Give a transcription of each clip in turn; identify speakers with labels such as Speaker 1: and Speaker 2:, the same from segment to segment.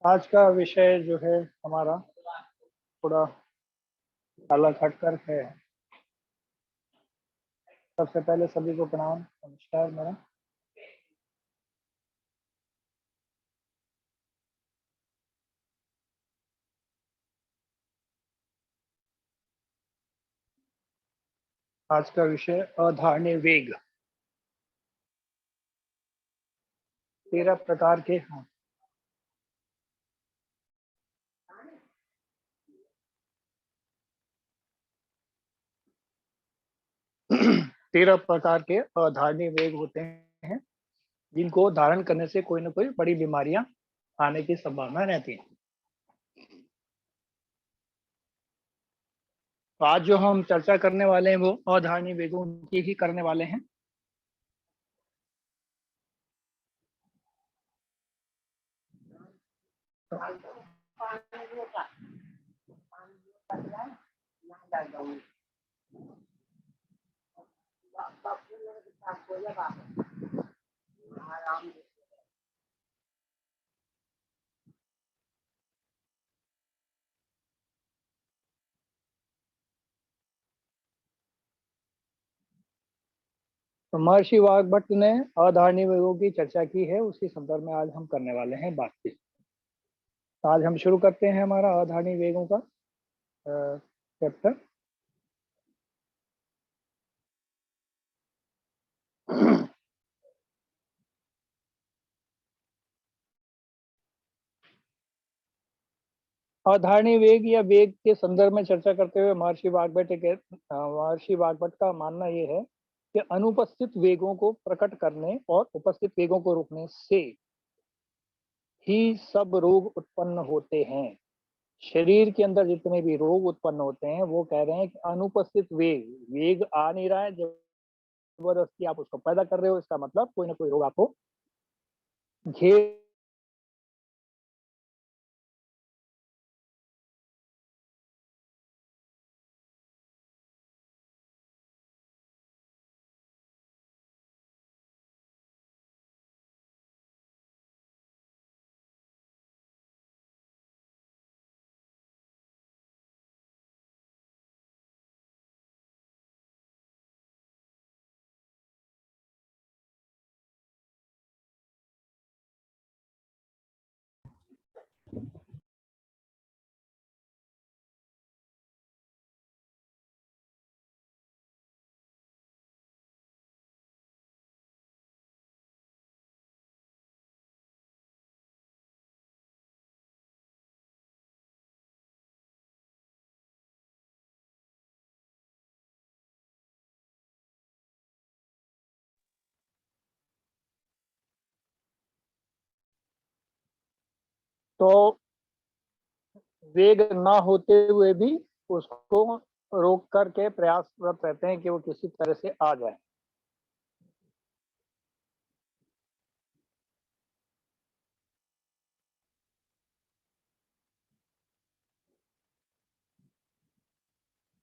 Speaker 1: आज का विषय जो है हमारा थोड़ा अलग हटकर है। सबसे पहले सभी को प्रणाम, नमस्कार मेरा। आज का विषय अधारणीय वेग। 13 प्रकार के 13 प्रकार के अधारणीय वेग होते हैं जिनको धारण करने से कोई ना कोई बड़ी बीमारियां आने की संभावना रहती है। तो आज जो हम चर्चा करने वाले हैं वो अधारणीय वेगों की ही करने वाले हैं। तो महर्षि वाग्भट ने अधारणीय वेगों की चर्चा की है, उसी संदर्भ में आज हम करने वाले हैं बातचीत। तो आज हम शुरू करते हैं हमारा अधारणीय वेगों का चैप्टर। अधारणीय वेग या वेग के संदर्भ में चर्चा करते हुए महर्षि वाग्भट का मानना यह है कि अनुपस्थित वेगों को प्रकट करने और उपस्थित वेगों को रोकने से ही सब रोग उत्पन्न होते हैं। शरीर के अंदर जितने भी रोग उत्पन्न होते हैं वो कह रहे हैं कि अनुपस्थित वेग आ नहीं रहा है, जबरदस्ती आप उसको पैदा कर रहे हो, इसका मतलब कोई ना कोई रोग आपको घेर तो वेग ना होते हुए भी उसको रोक करके प्रयासरत रहते हैं कि वो किसी तरह से आ जाए।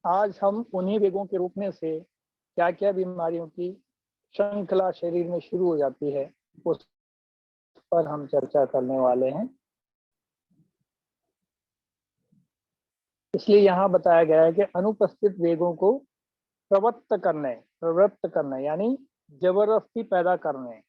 Speaker 1: आज हम उन्हीं वेगों के रोकने से क्या क्या बीमारियों की श्रृंखला शरीर में शुरू हो जाती है उस पर हम चर्चा करने वाले हैं। इसलिए यहाँ बताया गया है कि अनुपस्थित वेगों को प्रवृत्त करने यानी जबरदस्ती पैदा करने।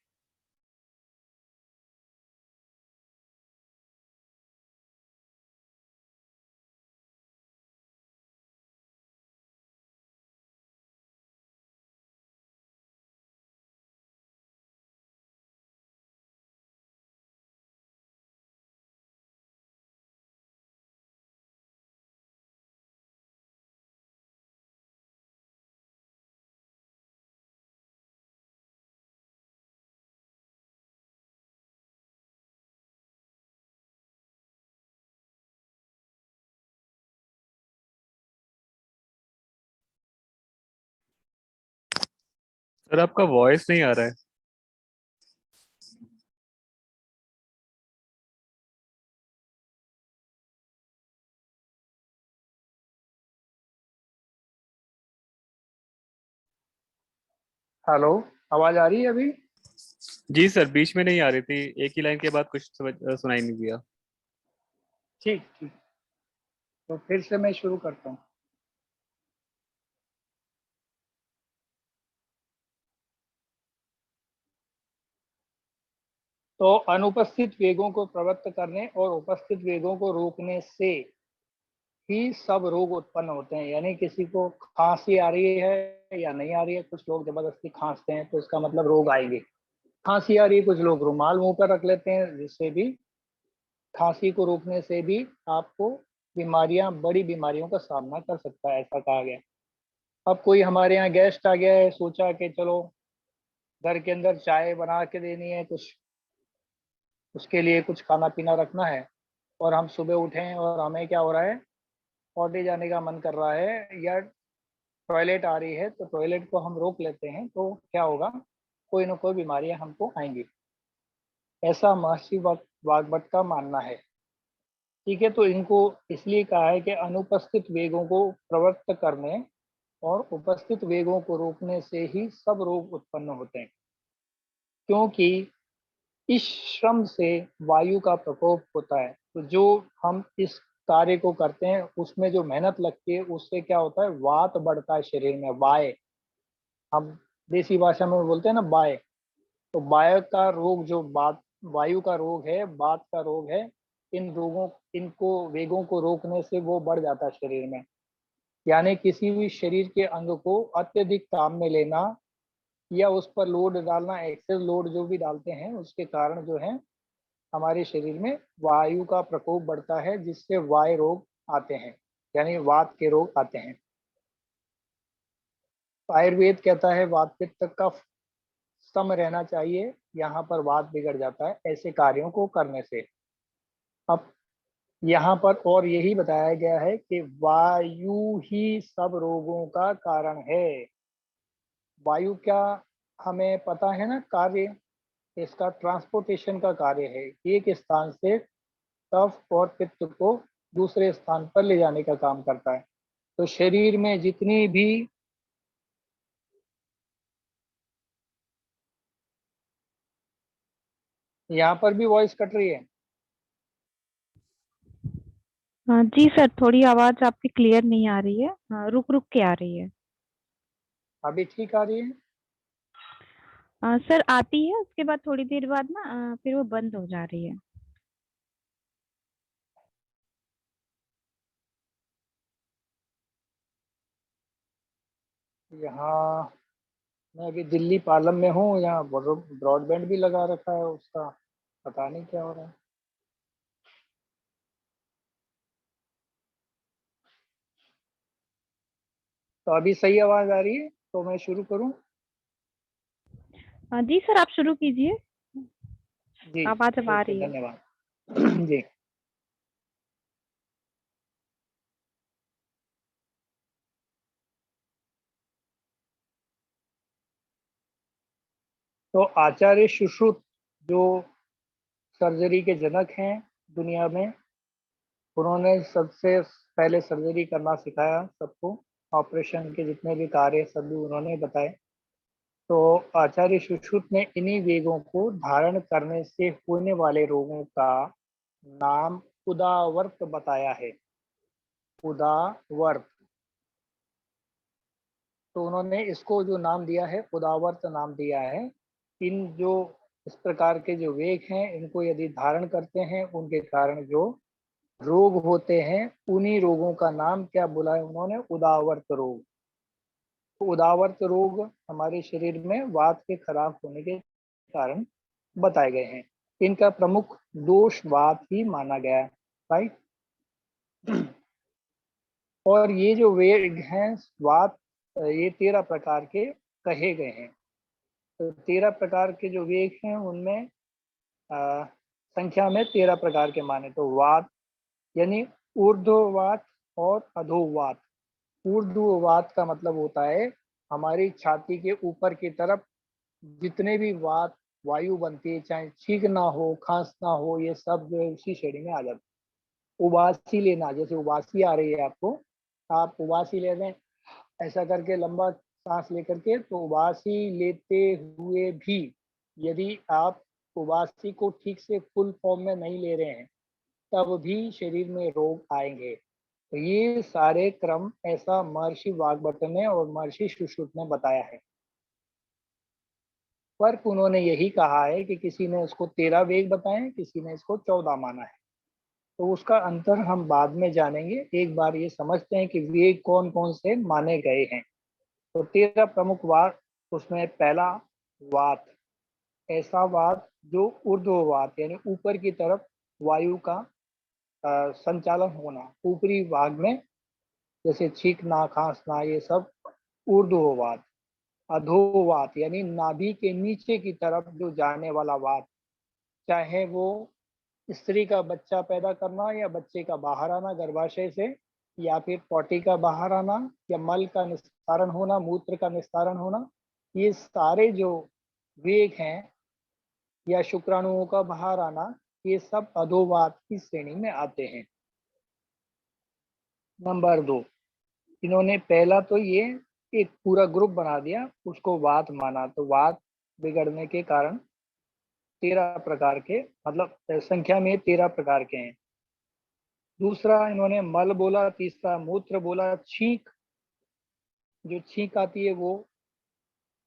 Speaker 2: सर आपका वॉइस नहीं आ रहा है।
Speaker 1: हेलो, आवाज आ रही है अभी?
Speaker 2: जी सर, बीच में नहीं आ रही थी, एक ही लाइन के बाद कुछ सुनाई नहीं दिया।
Speaker 1: ठीक ठीक। तो फिर से मैं शुरू करता हूँ। तो अनुपस्थित वेगों को प्रवृत्त करने और उपस्थित वेगों को रोकने से ही सब रोग उत्पन्न होते हैं। यानी किसी को खांसी आ रही है या नहीं आ रही है, कुछ लोग जबरदस्ती खांसते हैं तो इसका मतलब रोग आएंगे। खांसी आ रही है, कुछ लोग रुमाल मुंह पर रख लेते हैं, जिससे भी खांसी को रोकने से भी आपको बीमारियां, बड़ी बीमारियों का सामना कर सकता है, ऐसा कहा गया। अब कोई हमारे यहाँ गेस्ट आ गया है, सोचा कि चलो घर के अंदर चाय बना के देनी है, कुछ उसके लिए कुछ खाना पीना रखना है, और हम सुबह उठे और हमें क्या हो रहा है, पॉटी जाने का मन कर रहा है या टॉयलेट आ रही है, तो टॉयलेट को हम रोक लेते हैं तो क्या होगा, कोई ना कोई बीमारियां हमको आएंगी। ऐसा महर्षि वाग्भट का मानना है। ठीक है, तो इनको इसलिए कहा है कि अनुपस्थित वेगों को प्रवृत्त करने और उपस्थित वेगों को रोकने से ही सब रोग उत्पन्न होते हैं। क्योंकि इस श्रम से वायु का प्रकोप होता है। तो जो हम इस कार्य को करते हैं उसमें जो मेहनत लगती है, उससे क्या होता है, वात बढ़ता है शरीर में, वाय, हम देसी भाषा में बोलते हैं ना, बाय। तो बाय का रोग, जो बात वायु का रोग है, बात का रोग है, इन रोगों, इनको वेगों को रोकने से वो बढ़ जाता है शरीर में। यानी किसी भी शरीर के अंग को अत्यधिक काम में लेना या उस पर लोड डालना, एक्सेस लोड जो भी डालते हैं, उसके कारण जो है हमारे शरीर में वायु का प्रकोप बढ़ता है, जिससे वाय रोग आते हैं, यानी वात के रोग आते हैं। तो आयुर्वेद कहता है वात पित्त का सम रहना चाहिए, यहाँ पर वात बिगड़ जाता है ऐसे कार्यों को करने से। अब यहाँ पर और यही बताया गया है कि वायु ही सब रोगों का कारण है। वायु क्या, हमें पता है ना कार्य, इसका ट्रांसपोर्टेशन का कार्य है, एक स्थान से कफ और पित्त को दूसरे स्थान पर ले जाने का काम करता है। तो शरीर में जितनी भी, यहाँ पर भी वॉइस कट रही है।
Speaker 3: हाँ जी सर, थोड़ी आवाज आपकी क्लियर नहीं आ रही है। हाँ, रुक रुक के आ रही है।
Speaker 1: अभी ठीक आ रही है।
Speaker 3: सर आती है, उसके बाद थोड़ी देर बाद ना फिर वो बंद हो जा रही है।
Speaker 1: यहाँ मैं अभी दिल्ली पालम में हूँ, यहाँ ब्रॉडबैंड भी लगा रखा है, उसका पता नहीं क्या हो रहा है। तो अभी सही आवाज आ रही है, तो मैं शुरू करूँ।
Speaker 3: हाँ जी सर, आप शुरू कीजिए।
Speaker 1: जी
Speaker 3: आवाज अब आ
Speaker 1: ठीक है,
Speaker 3: रही है।
Speaker 1: धन्यवाद। जी। तो आचार्य सुश्रुत जो सर्जरी के जनक हैं दुनिया में, उन्होंने सबसे पहले सर्जरी करना सिखाया सबको। ऑपरेशन के जितने भी कार्य सभी उन्होंने बताए। तो आचार्य सुश्रुत ने इन्हीं वेगों को धारण करने से होने वाले रोगों का नाम उदावर्त बताया है। उदावर्त, तो उन्होंने इसको जो नाम दिया है, उदावर्त नाम दिया है। इन जो इस प्रकार के जो वेग हैं, इनको यदि धारण करते हैं, उनके कारण जो रोग होते हैं, उन्हीं रोगों का नाम क्या बोला है उन्होंने, उदावर्त रोग। तो उदावर्त रोग हमारे शरीर में वात के खराब होने के कारण बताए गए हैं। इनका प्रमुख दोष वात ही माना गया है, राइट। और ये जो वेग हैं वात, ये 13 प्रकार के कहे गए हैं। तो 13 प्रकार के जो वेग हैं उनमें संख्या में 13 प्रकार के माने तो वात, यानी ऊर्ध्ववात और अधोवात। ऊर्ध्ववात का मतलब होता है हमारी छाती के ऊपर की तरफ जितने भी वात वायु बनती है, चाहे छींकना हो, खांसना हो, ये सब जो है उसी श्रेणी में आ जाता है। उबासी लेना, जैसे उबासी आ रही है आपको, आप उबासी ले रहे हैं ऐसा करके लंबा सांस लेकर के, तो उबासी लेते हुए भी यदि आप उबासी को ठीक से फुल फॉर्म में नहीं ले रहे हैं, तब भी शरीर में रोग आएंगे। तो ये सारे क्रम ऐसा महर्षि वाग्भट ने और महर्षि सुश्रुत ने बताया है। फर्क उन्होंने यही कहा है कि किसी ने इसको 13 वेग बताए, किसी ने इसको 14 माना है। तो उसका अंतर हम बाद में जानेंगे। एक बार ये समझते हैं कि वेग कौन कौन से माने गए हैं। तो 13 प्रमुख वात, उसमें पहला वात, ऐसा वात जो ऊर्ध्ववात यानी ऊपर की तरफ वायु का संचालन होना, ऊपरी भाग में, जैसे छींकना, खांसना, ये सब ऊर्ध्ववात। अधोवात यानी नाभि के नीचे की तरफ जो जाने वाला वात, चाहे वो स्त्री का बच्चा पैदा करना या बच्चे का बाहर आना गर्भाशय से, या फिर पॉटी का बाहर आना, या मल का निस्तारण होना, मूत्र का निस्तारण होना, ये सारे जो वेग हैं, या शुक्राणुओं का बाहर आना, ये सब अधोवात की श्रेणी में आते हैं। नंबर 2, इन्होंने पहला तो ये एक पूरा ग्रुप बना दिया, उसको वात माना। तो वात बिगड़ने के कारण 13 प्रकार के, मतलब संख्या में 13 प्रकार के हैं। दूसरा इन्होंने मल बोला, तीसरा मूत्र बोला, छींक, जो छींक आती है वो,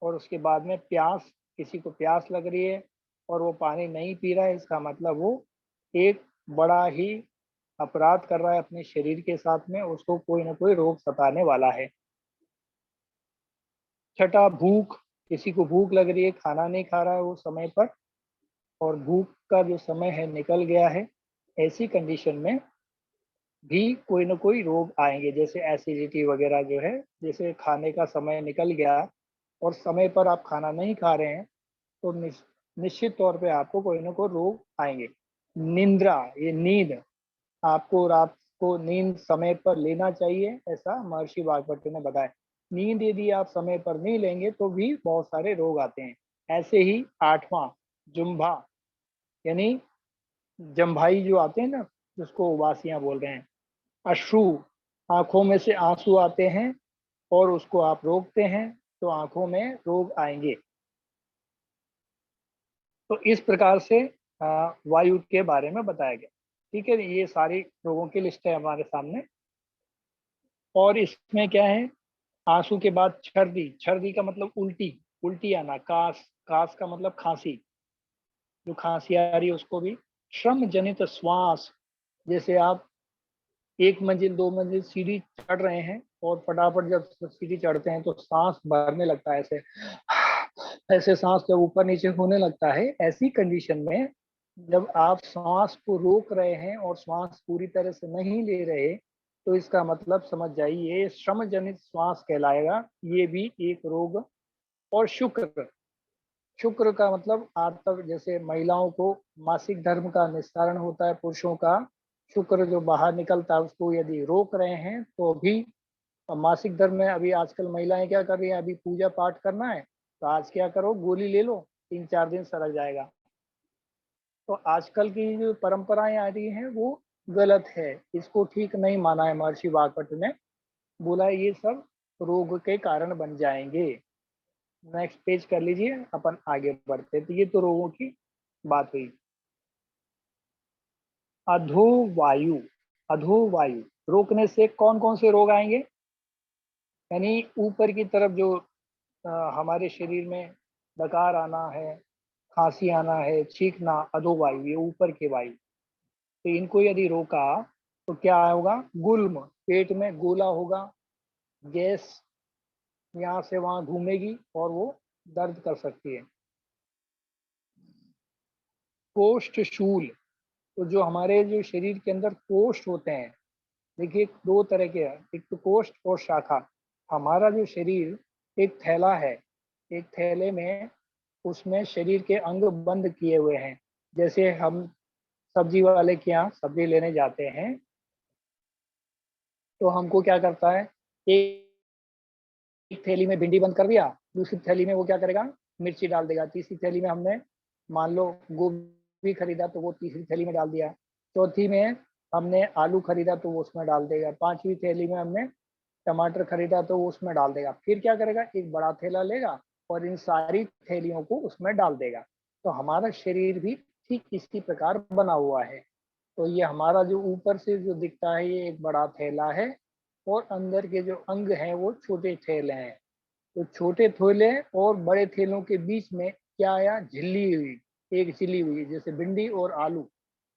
Speaker 1: और उसके बाद में प्यास, किसी को प्यास लग रही है और वो पानी नहीं पी रहा है, इसका मतलब वो एक बड़ा ही अपराध कर रहा है अपने शरीर के साथ में, उसको कोई ना कोई रोग सताने वाला है। छठा भूख, किसी को भूख लग रही है, खाना नहीं खा रहा है वो समय पर, और भूख का जो समय है निकल गया है, ऐसी कंडीशन में भी कोई ना कोई रोग आएंगे, जैसे एसिडिटी वगैरह जो है। जैसे खाने का समय निकल गया और समय पर आप खाना नहीं खा रहे हैं, तो निश्चित तौर पे आपको कोई ना कोई रोग आएंगे। निंद्रा, ये नींद, आपको रात को नींद समय पर लेना चाहिए, ऐसा महर्षि वाग्भट ने बताया। नींद यदि आप समय पर नहीं लेंगे तो भी बहुत सारे रोग आते हैं। ऐसे ही 8वां जुम्भा, यानी जम्भाई जो आते हैं ना, जिसको उबासियां बोल रहे हैं। अश्रु, आंखों में से आंसू आते हैं और उसको आप रोकते हैं तो आंखों में रोग आएंगे। तो इस प्रकार से वायु के बारे में बताया गया। ठीक है, ये सारी रोगों की लिस्ट है हमारे सामने। और इसमें क्या है, आंसू के बाद छर्दी, छर्दी का मतलब उल्टी, उल्टी आना। कास, कास का मतलब खांसी, जो खांसी आ रही है उसको भी। श्रम जनित श्वास, जैसे आप 1 मंजिल 2 मंजिल सीढ़ी चढ़ रहे हैं और फटाफट जब सीढ़ी चढ़ते हैं तो सांस भरने लगता है, ऐसे ऐसे सांस जब ऊपर नीचे होने लगता है, ऐसी कंडीशन में जब आप सांस को रोक रहे हैं और श्वास पूरी तरह से नहीं ले रहे, तो इसका मतलब समझ जाइए श्रम जनित श्वास कहलाएगा। ये भी एक रोग। और शुक्र, शुक्र का मतलब आर्तव, जैसे महिलाओं को मासिक धर्म का निस्तारण होता है, पुरुषों का शुक्र जो बाहर निकलता है, उसको यदि रोक रहे हैं तो भी मासिक धर्म में, अभी आजकल महिलाएं क्या कर रही हैं, अभी पूजा पाठ करना है तो आज क्या करो, गोली ले लो, 3-4 दिन सरक जाएगा। तो आजकल की जो परंपराएं आ रही हैं वो गलत है, इसको ठीक नहीं माना है महर्षि वाग्भट ने। बोला ये सब रोग के कारण बन जाएंगे। नेक्स्ट पेज कर लीजिए, अपन आगे बढ़ते। तो ये तो रोगों की बात हुई। अधोवायु, अधोवायु रोकने से कौन कौन से रोग आएंगे, यानी ऊपर की तरफ जो हमारे शरीर में डकार आना है, खांसी आना है, छींकना, अधोवायु, ये ऊपर के वायु। तो इनको यदि रोका तो क्या होगा, गुल्म, पेट में गोला होगा, गैस यहाँ से वहां घूमेगी और वो दर्द कर सकती है। कोष्ठ शूल, तो जो हमारे जो शरीर के अंदर कोष्ठ होते हैं, देखिए 2 तरह के हैं, एक तो कोष्ठ और शाखा। हमारा जो शरीर एक थैला है, एक थैले में उसमें शरीर के अंग बंद किए हुए हैं। जैसे हम सब्जी वाले के यहाँ सब्जी लेने जाते हैं तो हमको क्या करता है, एक थैली में भिंडी बंद कर दिया, दूसरी थैली में वो क्या करेगा, मिर्ची डाल देगा, तीसरी थैली में हमने मान लो गोभी खरीदा तो वो तीसरी थैली में डाल दिया, चौथी में हमने आलू खरीदा तो वो उसमें डाल देगा, 5वीं थैली में हमने टमाटर खरीदा तो वो उसमें डाल देगा। फिर क्या करेगा, एक बड़ा थैला लेगा और इन सारी थैलियों को उसमें डाल देगा। तो हमारा शरीर भी ठीक इसी प्रकार बना हुआ है। तो ये हमारा जो ऊपर से जो दिखता है ये एक बड़ा थैला है और अंदर के जो अंग हैं वो छोटे थैले हैं। तो छोटे थैले और बड़े थैलों के बीच में क्या आया, झिल्ली हुई, एक झिल्ली हुई, जैसे भिंडी और आलू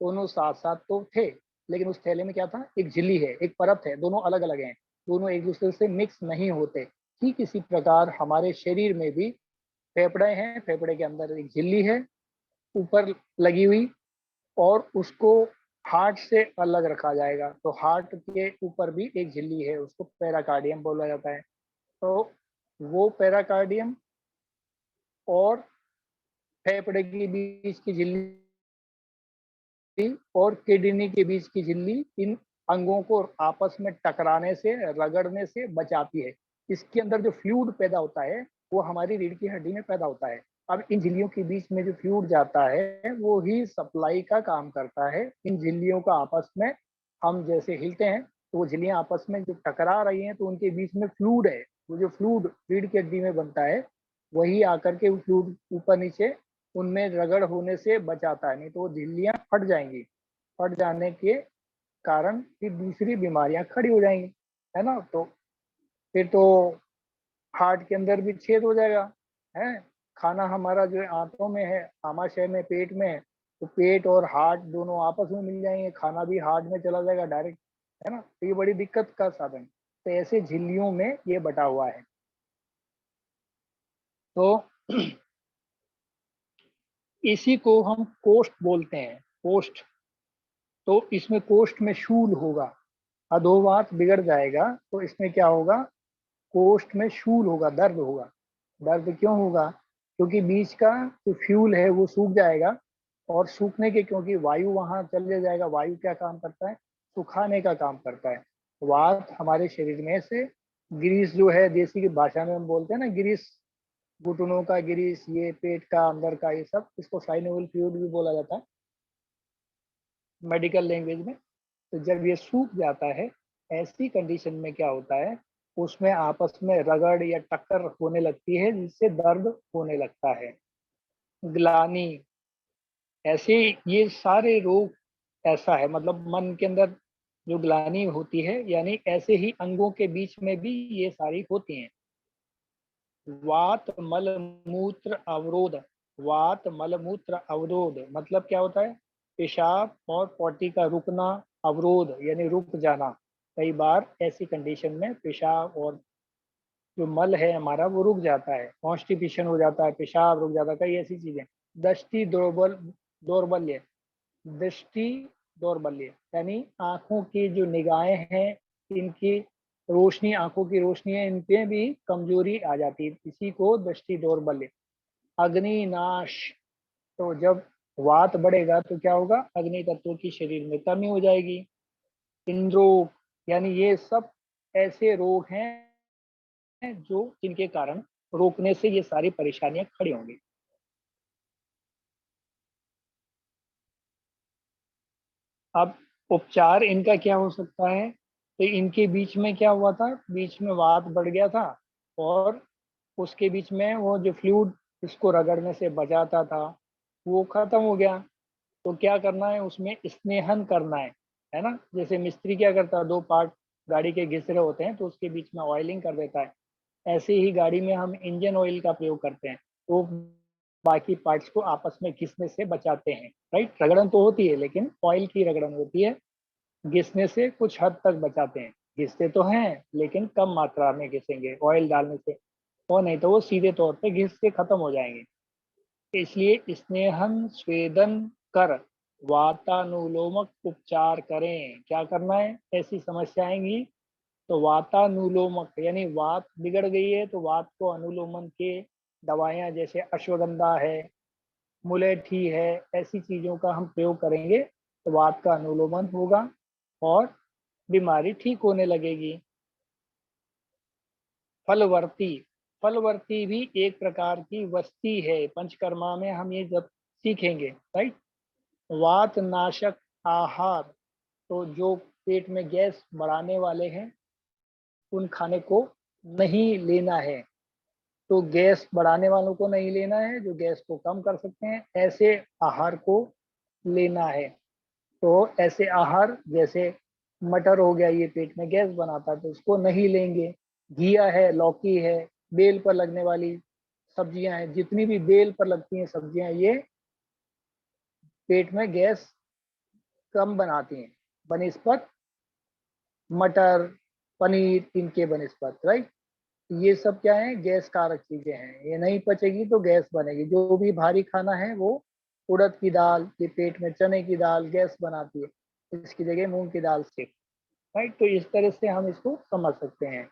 Speaker 1: दोनों साथ साथ तो थे, लेकिन उस थैले में क्या था, एक झिल्ली है, एक परत है, दोनों अलग अलग हैं, दोनों एक दूसरे से मिक्स नहीं होते। ठीक इसी प्रकार हमारे शरीर में भी फेफड़े हैं, फेफड़े के अंदर एक झिल्ली है ऊपर लगी हुई, और उसको हार्ट से अलग रखा जाएगा। तो हार्ट के ऊपर भी एक झिल्ली है, उसको पेराकार्डियम बोला जाता है। तो वो पेराकार्डियम और फेफड़े के बीच की झिल्ली और किडनी के बीच की झिल्ली इन अंगों को आपस में टकराने से, रगड़ने से बचाती है। इसके अंदर जो फ्लूइड पैदा होता है वो हमारी रीढ़ की हड्डी में पैदा होता है। अब इन झिल्लियों के बीच में जो फ्लूइड जाता है वो ही सप्लाई का काम करता है। इन झिल्लियों का आपस में हम जैसे हिलते हैं तो वो झिल्लियां आपस में जो टकरा रही हैं तो उनके बीच में फ्लूइड है। वो जो फ्लूइड रीढ़ की हड्डी में बनता है वही आकर के फ्लूइड ऊपर नीचे उनमें रगड़ होने से बचाता है, नहीं तो वो झिल्लियां फट जाएंगी। फट जाने के कारण फिर दूसरी बीमारियां खड़ी हो जाएंगी, है ना। तो फिर तो हार्ट के अंदर भी छेद हो जाएगा, है। खाना हमारा जो आंतों में है, आमाशय में, पेट में है, तो पेट और हार्ट दोनों आपस में मिल जाएंगे, खाना भी हार्ट में चला जाएगा डायरेक्ट, है ना। तो ये बड़ी दिक्कत का साधन। तो ऐसे झिल्लियों में ये बटा हुआ है। तो इसी को हम कोष्ठ बोलते हैं, कोष्ठ। तो इसमें कोष्ठ में शूल होगा, अधोवात बिगड़ जाएगा तो इसमें क्या होगा, कोष्ठ में शूल होगा, दर्द होगा। दर्द क्यों होगा, क्योंकि बीच का जो फ्यूल है वो सूख जाएगा, और सूखने के क्योंकि वायु वहां चले जाएगा। वायु क्या काम करता है, सुखाने का काम करता है। वात हमारे शरीर में से ग्रीस जो है, देसी की भाषा में हम बोलते हैं ना ग्रीस, घुटनों का ग्रीस, ये पेट का अंदर का ये सब, इसको साइनोवियल फ्लूइड भी बोला जाता है मेडिकल लैंग्वेज में। तो जब ये सूख जाता है, ऐसी कंडीशन में क्या होता है, उसमें आपस में रगड़ या टक्कर होने लगती है जिससे दर्द होने लगता है। ग्लानी, ऐसे ये सारे रोग ऐसा है, मतलब मन के अंदर जो ग्लानी होती है, यानी ऐसे ही अंगों के बीच में भी ये सारी होती हैं। वात मल मूत्र अवरोध, वात मल मूत्र अवरोध मतलब क्या होता है, पेशाब और पॉटी का रुकना, अवरोध यानी रुक जाना। कई बार ऐसी कंडीशन में पेशाब और जो मल है हमारा वो रुक जाता है, कॉन्स्टिपेशन हो जाता है, पेशाब रुक जाता है, कई ऐसी चीजें। दृष्टि दौर्बल्य, दृष्टि दौर्बल्य यानी आंखों की जो निगाहें हैं, इनकी रोशनी, आंखों की रोशनी है, इन पे भी कमजोरी आ जाती है, इसी को दृष्टि दौर्बल्य। अग्निनाश, तो जब वात बढ़ेगा तो क्या होगा, अग्नि तत्व की शरीर में कमी हो जाएगी। इंद्रोग, यानी ये सब ऐसे रोग हैं जो जिनके कारण रोकने से ये सारी परेशानियां खड़ी होंगी। अब उपचार इनका क्या हो सकता है, तो इनके बीच में क्या हुआ था, बीच में वात बढ़ गया था, और उसके बीच में वो जो फ्लूइड इसको रगड़ने से बचाता था वो खत्म हो गया। तो क्या करना है, उसमें स्नेहन करना है ना। जैसे मिस्त्री क्या करता है, दो पार्ट गाड़ी के घिस रहे होते हैं तो उसके बीच में ऑयलिंग कर देता है। ऐसे ही गाड़ी में हम इंजन ऑयल का प्रयोग करते हैं, तो बाकी पार्ट्स को आपस में घिसने से बचाते हैं, राइट। रगड़न तो होती है लेकिन ऑयल की रगड़न होती है, घिसने से कुछ हद तक बचाते हैं। घिसते तो हैं लेकिन कम मात्रा में घिसेंगे ऑयल डालने से, और नहीं तो वो सीधे तौर पे घिस के खत्म हो जाएंगे। इसलिए स्नेहन स्वेदन कर वातानुलोमक उपचार करें। क्या करना है, ऐसी समस्या आएंगी तो वातानुलोमक यानी वात बिगड़ गई है तो वात को अनुलोमन के दवाएं जैसे अश्वगंधा है, मुलेठी है, ऐसी चीजों का हम प्रयोग करेंगे तो वात का अनुलोमन होगा और बीमारी ठीक होने लगेगी। फलवर्ती, फलवर्ती भी एक प्रकार की वस्ती है, पंचकर्मा में हम ये जब सीखेंगे, राइट। वात नाशक आहार, तो जो पेट में गैस बढ़ाने वाले हैं उन खाने को नहीं लेना है। तो गैस बढ़ाने वालों को नहीं लेना है, जो गैस को कम कर सकते हैं ऐसे आहार को लेना है। तो ऐसे आहार जैसे मटर हो गया, ये पेट में गैस बनाता है तो इसको नहीं लेंगे। घिया है, लौकी है, बेल पर लगने वाली सब्जियां हैं, जितनी भी बेल पर लगती हैं सब्जियां, ये पेट में गैस कम बनाती हैं बनिस्पत मटर, पनीर इनके बनिस्पत, राइट। ये सब क्या है, गैस कारक चीजें हैं, ये नहीं पचेगी तो गैस बनेगी। जो भी भारी खाना है वो उड़द की दाल, ये पेट में चने की दाल गैस बनाती है, इसकी जगह मूंग की दाल से, राइट। तो इस तरह से हम इसको समझ सकते हैं।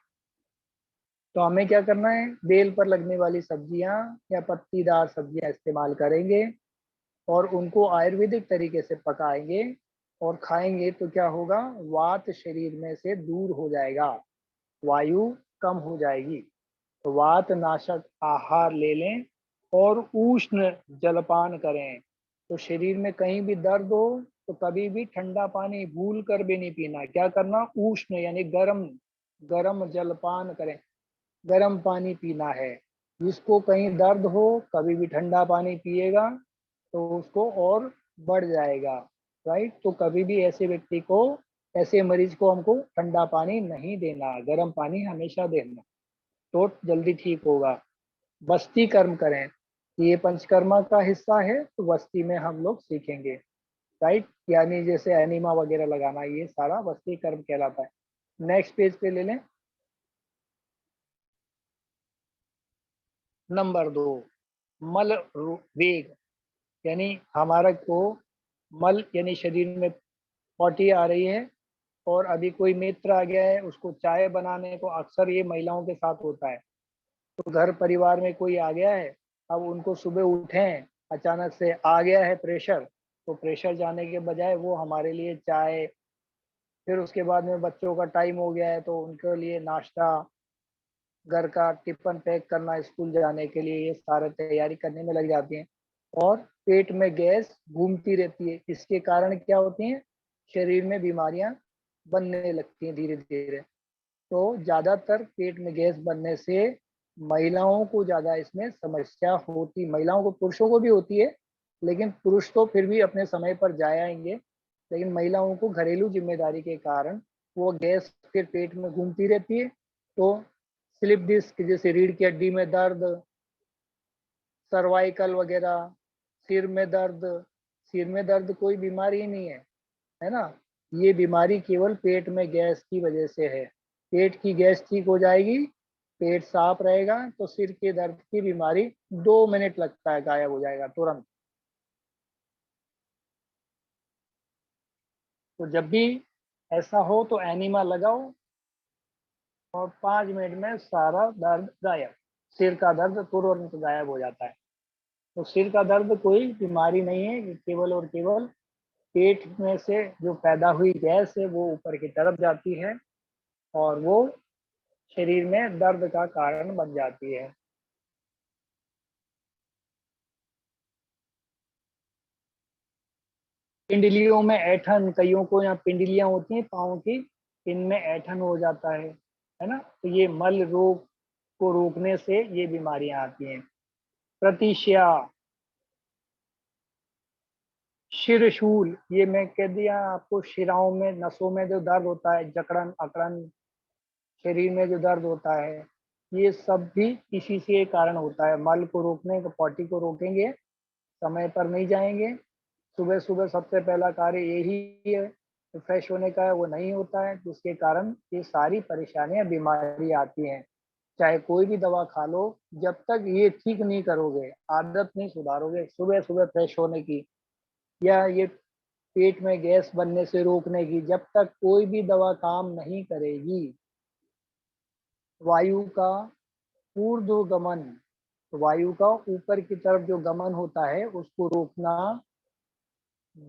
Speaker 1: तो हमें क्या करना है, बेल पर लगने वाली सब्जियां या पत्तीदार सब्जियां इस्तेमाल करेंगे और उनको आयुर्वेदिक तरीके से पकाएंगे और खाएंगे तो क्या होगा, वात शरीर में से दूर हो जाएगा, वायु कम हो जाएगी। तो वात नाशक आहार ले लें और उष्ण जलपान करें। तो शरीर में कहीं भी दर्द हो तो कभी भी ठंडा पानी भूल कर भी नहीं पीना, क्या करना, उष्ण यानी गर्म गर्म जलपान करें, गर्म पानी पीना है। जिसको कहीं दर्द हो कभी भी ठंडा पानी पिएगा तो उसको और बढ़ जाएगा, राइट। तो कभी भी ऐसे व्यक्ति को, ऐसे मरीज को हमको ठंडा पानी नहीं देना, गर्म पानी हमेशा देना, तो जल्दी ठीक होगा। बस्ती कर्म करें, ये पंचकर्मा का हिस्सा है, तो बस्ती में हम लोग सीखेंगे, राइट। यानी जैसे एनिमा वगैरह लगाना, ये सारा बस्ती कर्म कहलाता है। नेक्स्ट पेज पे ले लें, नंबर 2, मल वेग, यानी हमारा को मल यानी शरीर में पॉटी आ रही है और अभी कोई मित्र आ गया है, उसको चाय बनाने को, अक्सर ये महिलाओं के साथ होता है। तो घर परिवार में कोई आ गया है, अब उनको सुबह उठें, अचानक से आ गया है प्रेशर, तो प्रेशर जाने के बजाय वो हमारे लिए चाय, फिर उसके बाद में बच्चों का टाइम हो गया है तो उनके लिए नाश्ता, घर का टिफिन पैक करना स्कूल जाने के लिए, ये सारे तैयारी करने में लग जाती हैं और पेट में गैस घूमती रहती है। इसके कारण क्या होती हैं, शरीर में बीमारियां बनने लगती हैं धीरे धीरे। तो ज़्यादातर पेट में गैस बनने से महिलाओं को ज़्यादा इसमें समस्या होती, महिलाओं को, पुरुषों को भी होती है, लेकिन पुरुष तो फिर भी अपने समय पर जाए आएंगे, लेकिन महिलाओं को घरेलू जिम्मेदारी के कारण वो गैस फिर पेट में घूमती रहती है। तो स्लिप डिस्क जैसे रीढ़ की हड्डी में दर्द, सर्वाइकल वगैरह, सिर में दर्द, सिर में दर्द कोई बीमारी ही नहीं है ना, ये बीमारी केवल पेट में गैस की वजह से है। पेट की गैस ठीक हो जाएगी, पेट साफ रहेगा तो सिर के दर्द की बीमारी 2 मिनट लगता है, गायब हो जाएगा तुरंत। तो जब भी ऐसा हो तो एनिमा लगाओ और 5 मिनट में सारा दर्द गायब, सिर का दर्द तुरंत गायब हो जाता है। तो सिर का दर्द कोई बीमारी नहीं है, ये केवल और केवल पेट में से जो पैदा हुई गैस है वो ऊपर की तरफ जाती है और वो शरीर में दर्द का कारण बन जाती है। पिंडलियों में ऐठन, कईयों को यहाँ पिंडलियां होती हैं पाँव की, इनमें ऐठन हो जाता है ना, तो ये मल रोग को रोकने से ये बीमारियां आती हैं। प्रतिश्या, शिरशूल, ये मैं कह दिया आपको, शिराओं में नसों में जो दर्द होता है, जकड़न अकड़न, शरीर में जो दर्द होता है, ये सब भी इसी से कारण होता है। मल को रोकने को, पॉटी को रोकेंगे, समय पर नहीं जाएंगे, सुबह सुबह सबसे पहला कार्य यही है, तो फ्रेश होने का है, वो नहीं होता है, जिसके कारण ये सारी परेशानियां, बीमारी आती हैं। चाहे कोई भी दवा खा लो, जब तक ये ठीक नहीं करोगे, आदत नहीं सुधारोगे सुबह सुबह फ्रेश होने की, या ये पेट में गैस बनने से रोकने की, जब तक कोई भी दवा काम नहीं करेगी। वायु का ऊर्ध्वगमन, वायु का ऊपर की तरफ जो गमन होता है उसको रोकना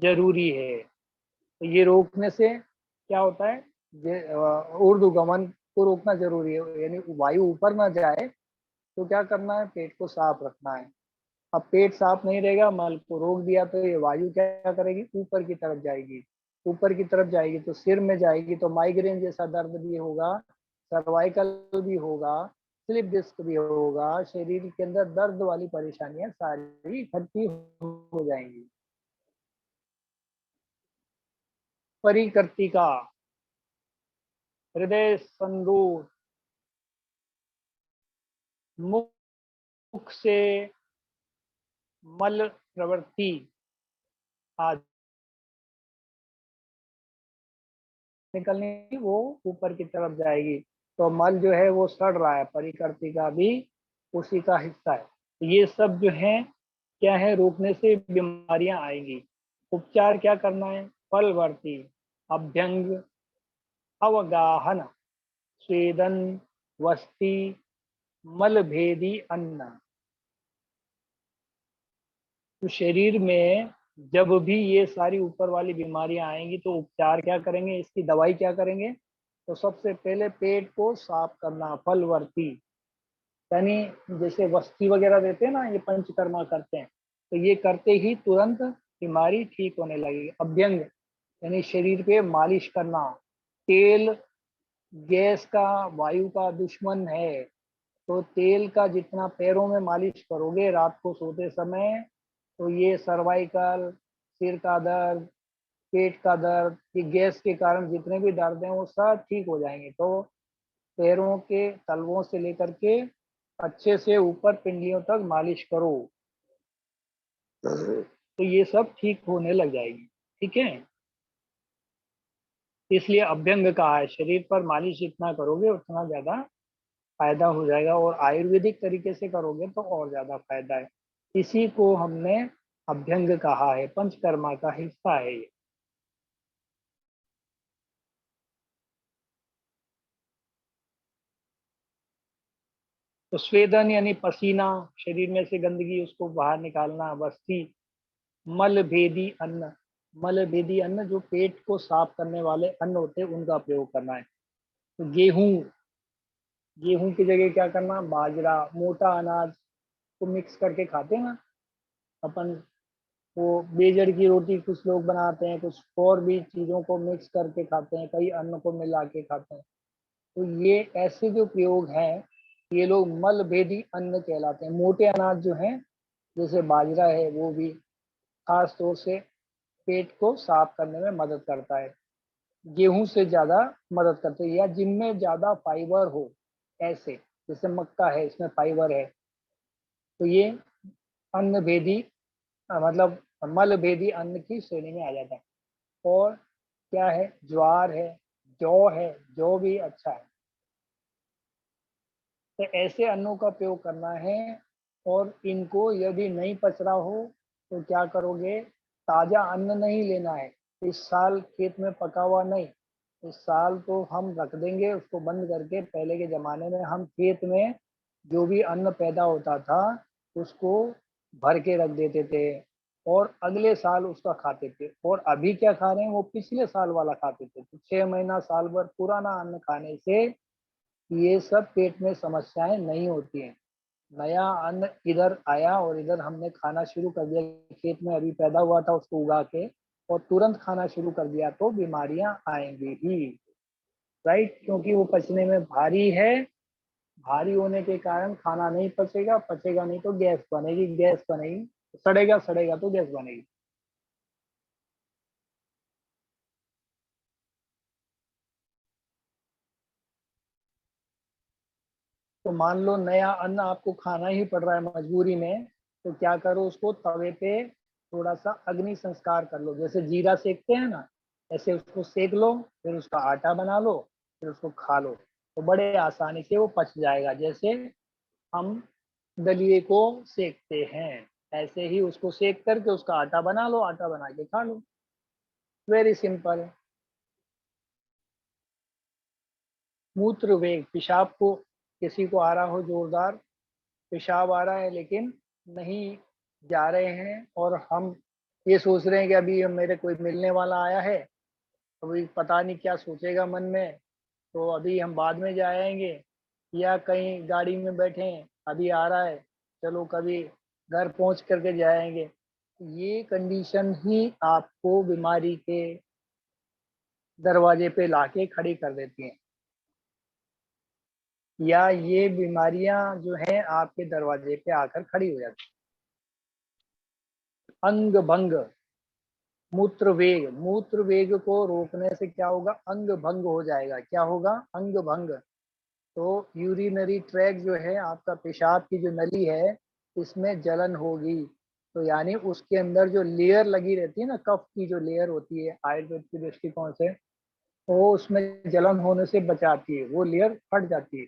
Speaker 1: जरूरी है। तो ये रोकने से क्या होता है, ऊर्ध्वगमन को रोकना जरूरी है, यानी वायु ऊपर ना जाए। तो क्या करना है, पेट को साफ रखना है। अब पेट साफ नहीं रहेगा, मल को रोक दिया तो ये वायु क्या करेगी, ऊपर की तरफ जाएगी, ऊपर की तरफ जाएगी तो सिर में जाएगी, तो माइग्रेन जैसा दर्द भी होगा, सर्वाइकल भी होगा, स्लिप डिस्क भी होगा, शरीर के अंदर दर्द वाली परेशानियां सारी इकट्ठी हो जाएंगी। परिकर्तिका, हृदय संदूर, मुख से मल प्रवृत्ति आदि निकलनी, वो ऊपर की तरफ जाएगी। तो मल जो है वो सड़ रहा है, परिकर्तिका भी उसी का हिस्सा है। ये सब जो है क्या है, रोकने से बीमारियां आएंगी। उपचार क्या करना है? फलवर्ती, अभ्यंग, अवगाहन, स्वेदन, वस्ती, मलभेदी अन्न। तो शरीर में जब भी ये सारी ऊपर वाली बीमारियां आएंगी तो उपचार क्या करेंगे, इसकी दवाई क्या करेंगे? तो सबसे पहले पेट को साफ करना, फलवर्ती, यानी जैसे वस्ती वगैरह देते हैं ना, ये पंचकर्मा करते हैं, तो ये करते ही तुरंत बीमारी ठीक होने लगेगी। अभ्यंग यानी शरीर पे मालिश करना। तेल गैस का, वायु का दुश्मन है, तो तेल का जितना पैरों में मालिश करोगे रात को सोते समय, तो ये सर्वाइकल, सिर का दर्द, पेट का दर्द, ये गैस के कारण जितने भी दर्द हैं वो सब ठीक हो जाएंगे। तो पैरों के तलवों से लेकर के अच्छे से ऊपर पिंडलियों तक मालिश करो, तो ये सब ठीक होने लग जाएगी। ठीक है, इसलिए अभ्यंग कहा है। शरीर पर मालिश जितना करोगे उतना ज्यादा फायदा हो जाएगा, और आयुर्वेदिक तरीके से करोगे तो और ज्यादा फायदा है। इसी को हमने अभ्यंग कहा है, पंचकर्मा का हिस्सा है ये। तो स्वेदन यानी पसीना, शरीर में से गंदगी उसको बाहर निकालना। वस्ती, मल भेदी अन्न, मल भेदी अन्न जो पेट को साफ करने वाले अन्न होते हैं उनका प्रयोग करना है। तो गेहूं, गेहूं की जगह क्या करना? बाजरा, मोटा अनाज को मिक्स करके खाते हैं ना अपन, वो बेजड़ की रोटी कुछ लोग बनाते हैं, कुछ और भी चीजों को मिक्स करके खाते हैं, कई अन्न को मिला के खाते हैं। तो ये ऐसे जो प्रयोग हैं, ये लोग मल भेदी अन्न कहलाते हैं। मोटे अनाज जो हैं जैसे बाजरा है, वो भी खास तौर से पेट को साफ करने में मदद करता है, गेहूं से ज्यादा मदद करते हैं, या जिनमें ज्यादा फाइबर हो, ऐसे जैसे मक्का है, इसमें फाइबर है, तो ये अन्न भेदी मतलब मल भेदी अन्न की श्रेणी में आ जाता है। और क्या है? ज्वार है, जौ है, जौ भी अच्छा है। तो ऐसे अन्नों का प्रयोग करना है। और इनको यदि नहीं पच रहा हो तो क्या करोगे? ताजा अन्न नहीं लेना है, इस साल खेत में पका हुआ नहीं, इस साल तो हम रख देंगे उसको बंद करके। पहले के जमाने में हम खेत में जो भी अन्न पैदा होता था उसको भर के रख देते थे और अगले साल उसका खाते थे। और अभी क्या खा रहे हैं? वो पिछले साल वाला खाते थे। तो 6 महीना साल भर पुराना अन्न खाने से ये सब पेट में समस्याएं नहीं होती हैं। नया अन्न इधर आया और इधर हमने खाना शुरू कर दिया, खेत में अभी पैदा हुआ था उसको उगा के, और तुरंत खाना शुरू कर दिया, तो बीमारियां आएंगी ही। राइट, क्योंकि वो पचने में भारी है, भारी होने के कारण खाना नहीं पचेगा, पचेगा नहीं तो गैस बनेगी, गैस बनेगी सड़ेगा, सड़ेगा तो गैस बनेगी। तो मान लो नया अन्न आपको खाना ही पड़ रहा है मजबूरी में, तो क्या करो? उसको तवे पे थोड़ा सा अग्नि संस्कार कर लो, जैसे जीरा सेकते हैं ना, ऐसे उसको सेक लो, फिर उसका आटा बना लो, फिर उसको खा लो, तो बड़े आसानी से वो पच जाएगा। जैसे हम दलिए को सेकते हैं, ऐसे ही उसको सेक करके उसका आटा बना लो, आटा बना के खा लो। Very simple. मूत्र वेग, पेशाब को किसी को आ रहा हो, जोरदार पेशाब आ रहा है लेकिन नहीं जा रहे हैं, और हम ये सोच रहे हैं कि अभी मेरे कोई मिलने वाला आया है, अभी पता नहीं क्या सोचेगा मन में, तो अभी हम बाद में जाएंगे, या कहीं गाड़ी में बैठे हैं अभी आ रहा है, चलो कभी घर पहुंच करके जाएंगे। ये कंडीशन ही आपको बीमारी के दरवाजे पे लाके खड़ी कर देती हैं, या ये बीमारियां जो हैं आपके दरवाजे पे आकर खड़ी हो जाती हैं। अंग भंग, मूत्र वेग को रोकने से क्या होगा, अंग भंग हो जाएगा। क्या होगा, अंग भंग। तो यूरिनरी ट्रैक जो है आपका, पेशाब की जो नली है, इसमें जलन होगी। तो यानी उसके अंदर जो लेयर लगी रहती है ना, कफ की जो लेयर होती है आयुर्वेद के दृष्टिकोण से, वो उसमें जलन होने से बचाती है, वो लेयर फट जाती है।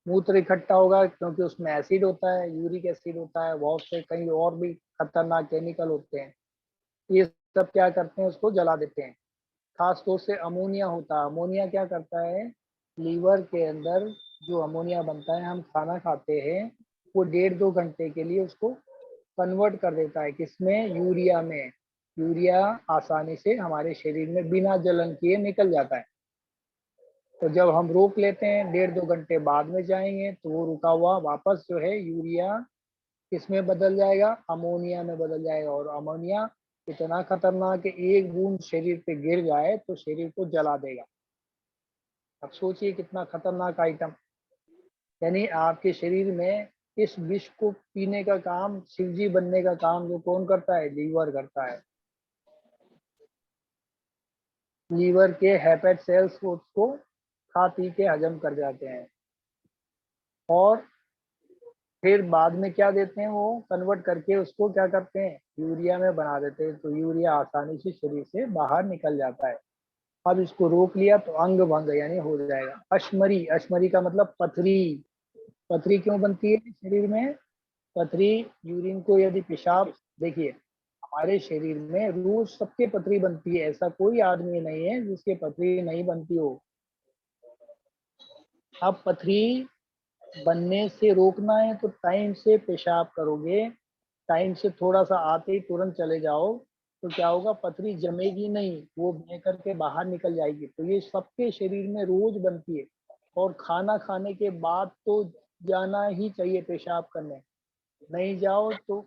Speaker 1: मूत्र इकट्ठा होगा क्योंकि उसमें एसिड होता है, यूरिक एसिड होता है, बहुत से कई और भी खतरनाक केमिकल होते हैं। ये सब क्या करते हैं, उसको जला देते हैं। खास तौर से अमोनिया होता है। अमोनिया क्या करता है, लीवर के अंदर जो अमोनिया बनता है, हम खाना खाते हैं, वो 1.5-2 घंटे के लिए उसको कन्वर्ट कर देता है किसमें, यूरिया में। यूरिया आसानी से हमारे शरीर में बिना जलन किए निकल जाता है। तो जब हम रोक लेते हैं, 1.5-2 घंटे बाद में जाएंगे, तो वो रुका हुआ वापस जो है यूरिया किसमें बदल जाएगा, अमोनिया में बदल जाएगा। और अमोनिया इतना खतरनाक है, एक बूंद शरीर पे गिर जाए तो शरीर को जला देगा। अब सोचिए कितना खतरनाक आइटम। यानी आपके शरीर में इस विष को पीने का काम, शिवजी बनने का काम जो कौन करता है, लीवर करता है। लीवर के हेपेट सेल्स को उसको खा पी के हजम कर जाते हैं, और फिर बाद में क्या देते हैं, वो कन्वर्ट करके उसको क्या करते हैं, यूरिया में बना देते हैं। तो यूरिया आसानी से शरीर से बाहर निकल जाता है। अब इसको रोक लिया तो अंग भंग यानी हो जाएगा। अश्मरी, अश्मरी का मतलब पथरी। पथरी क्यों बनती है शरीर में, पथरी यूरिन को यदि पेशाब, देखिए हमारे शरीर में रोज सबके पथरी बनती है, ऐसा कोई आदमी नहीं है जिसके पथरी नहीं बनती हो। अब पथरी बनने से रोकना है तो टाइम से पेशाब करोगे, टाइम से थोड़ा सा आते ही तुरंत चले जाओ, तो क्या होगा, पथरी जमेगी नहीं, वो बह करके बाहर निकल जाएगी। तो ये सबके शरीर में रोज बनती है। और खाना खाने के बाद तो जाना ही चाहिए पेशाब करने, नहीं जाओ तो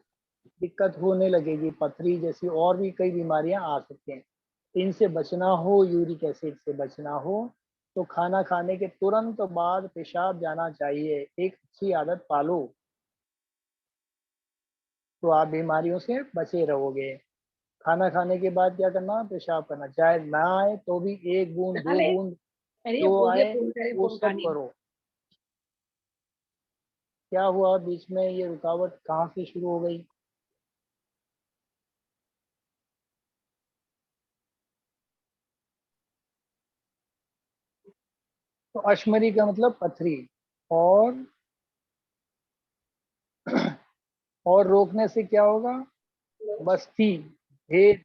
Speaker 1: दिक्कत होने लगेगी, पथरी जैसी और भी कई बीमारियां आ सकती हैं। इनसे बचना हो, यूरिक एसिड से बचना हो, तो खाना खाने के तुरंत बाद पेशाब जाना चाहिए। एक अच्छी आदत पालो तो आप बीमारियों से बचे रहोगे। खाना खाने के बाद क्या करना, पेशाब करना, चाहे ना आए तो भी 1 बूंद 2 बूंद जो आए वो सब करो। क्या हुआ बीच में, ये रुकावट कहाँ से शुरू हो गई। तो अश्मरी का मतलब पथरी। और और रोकने से क्या होगा, बस्ती, भेद।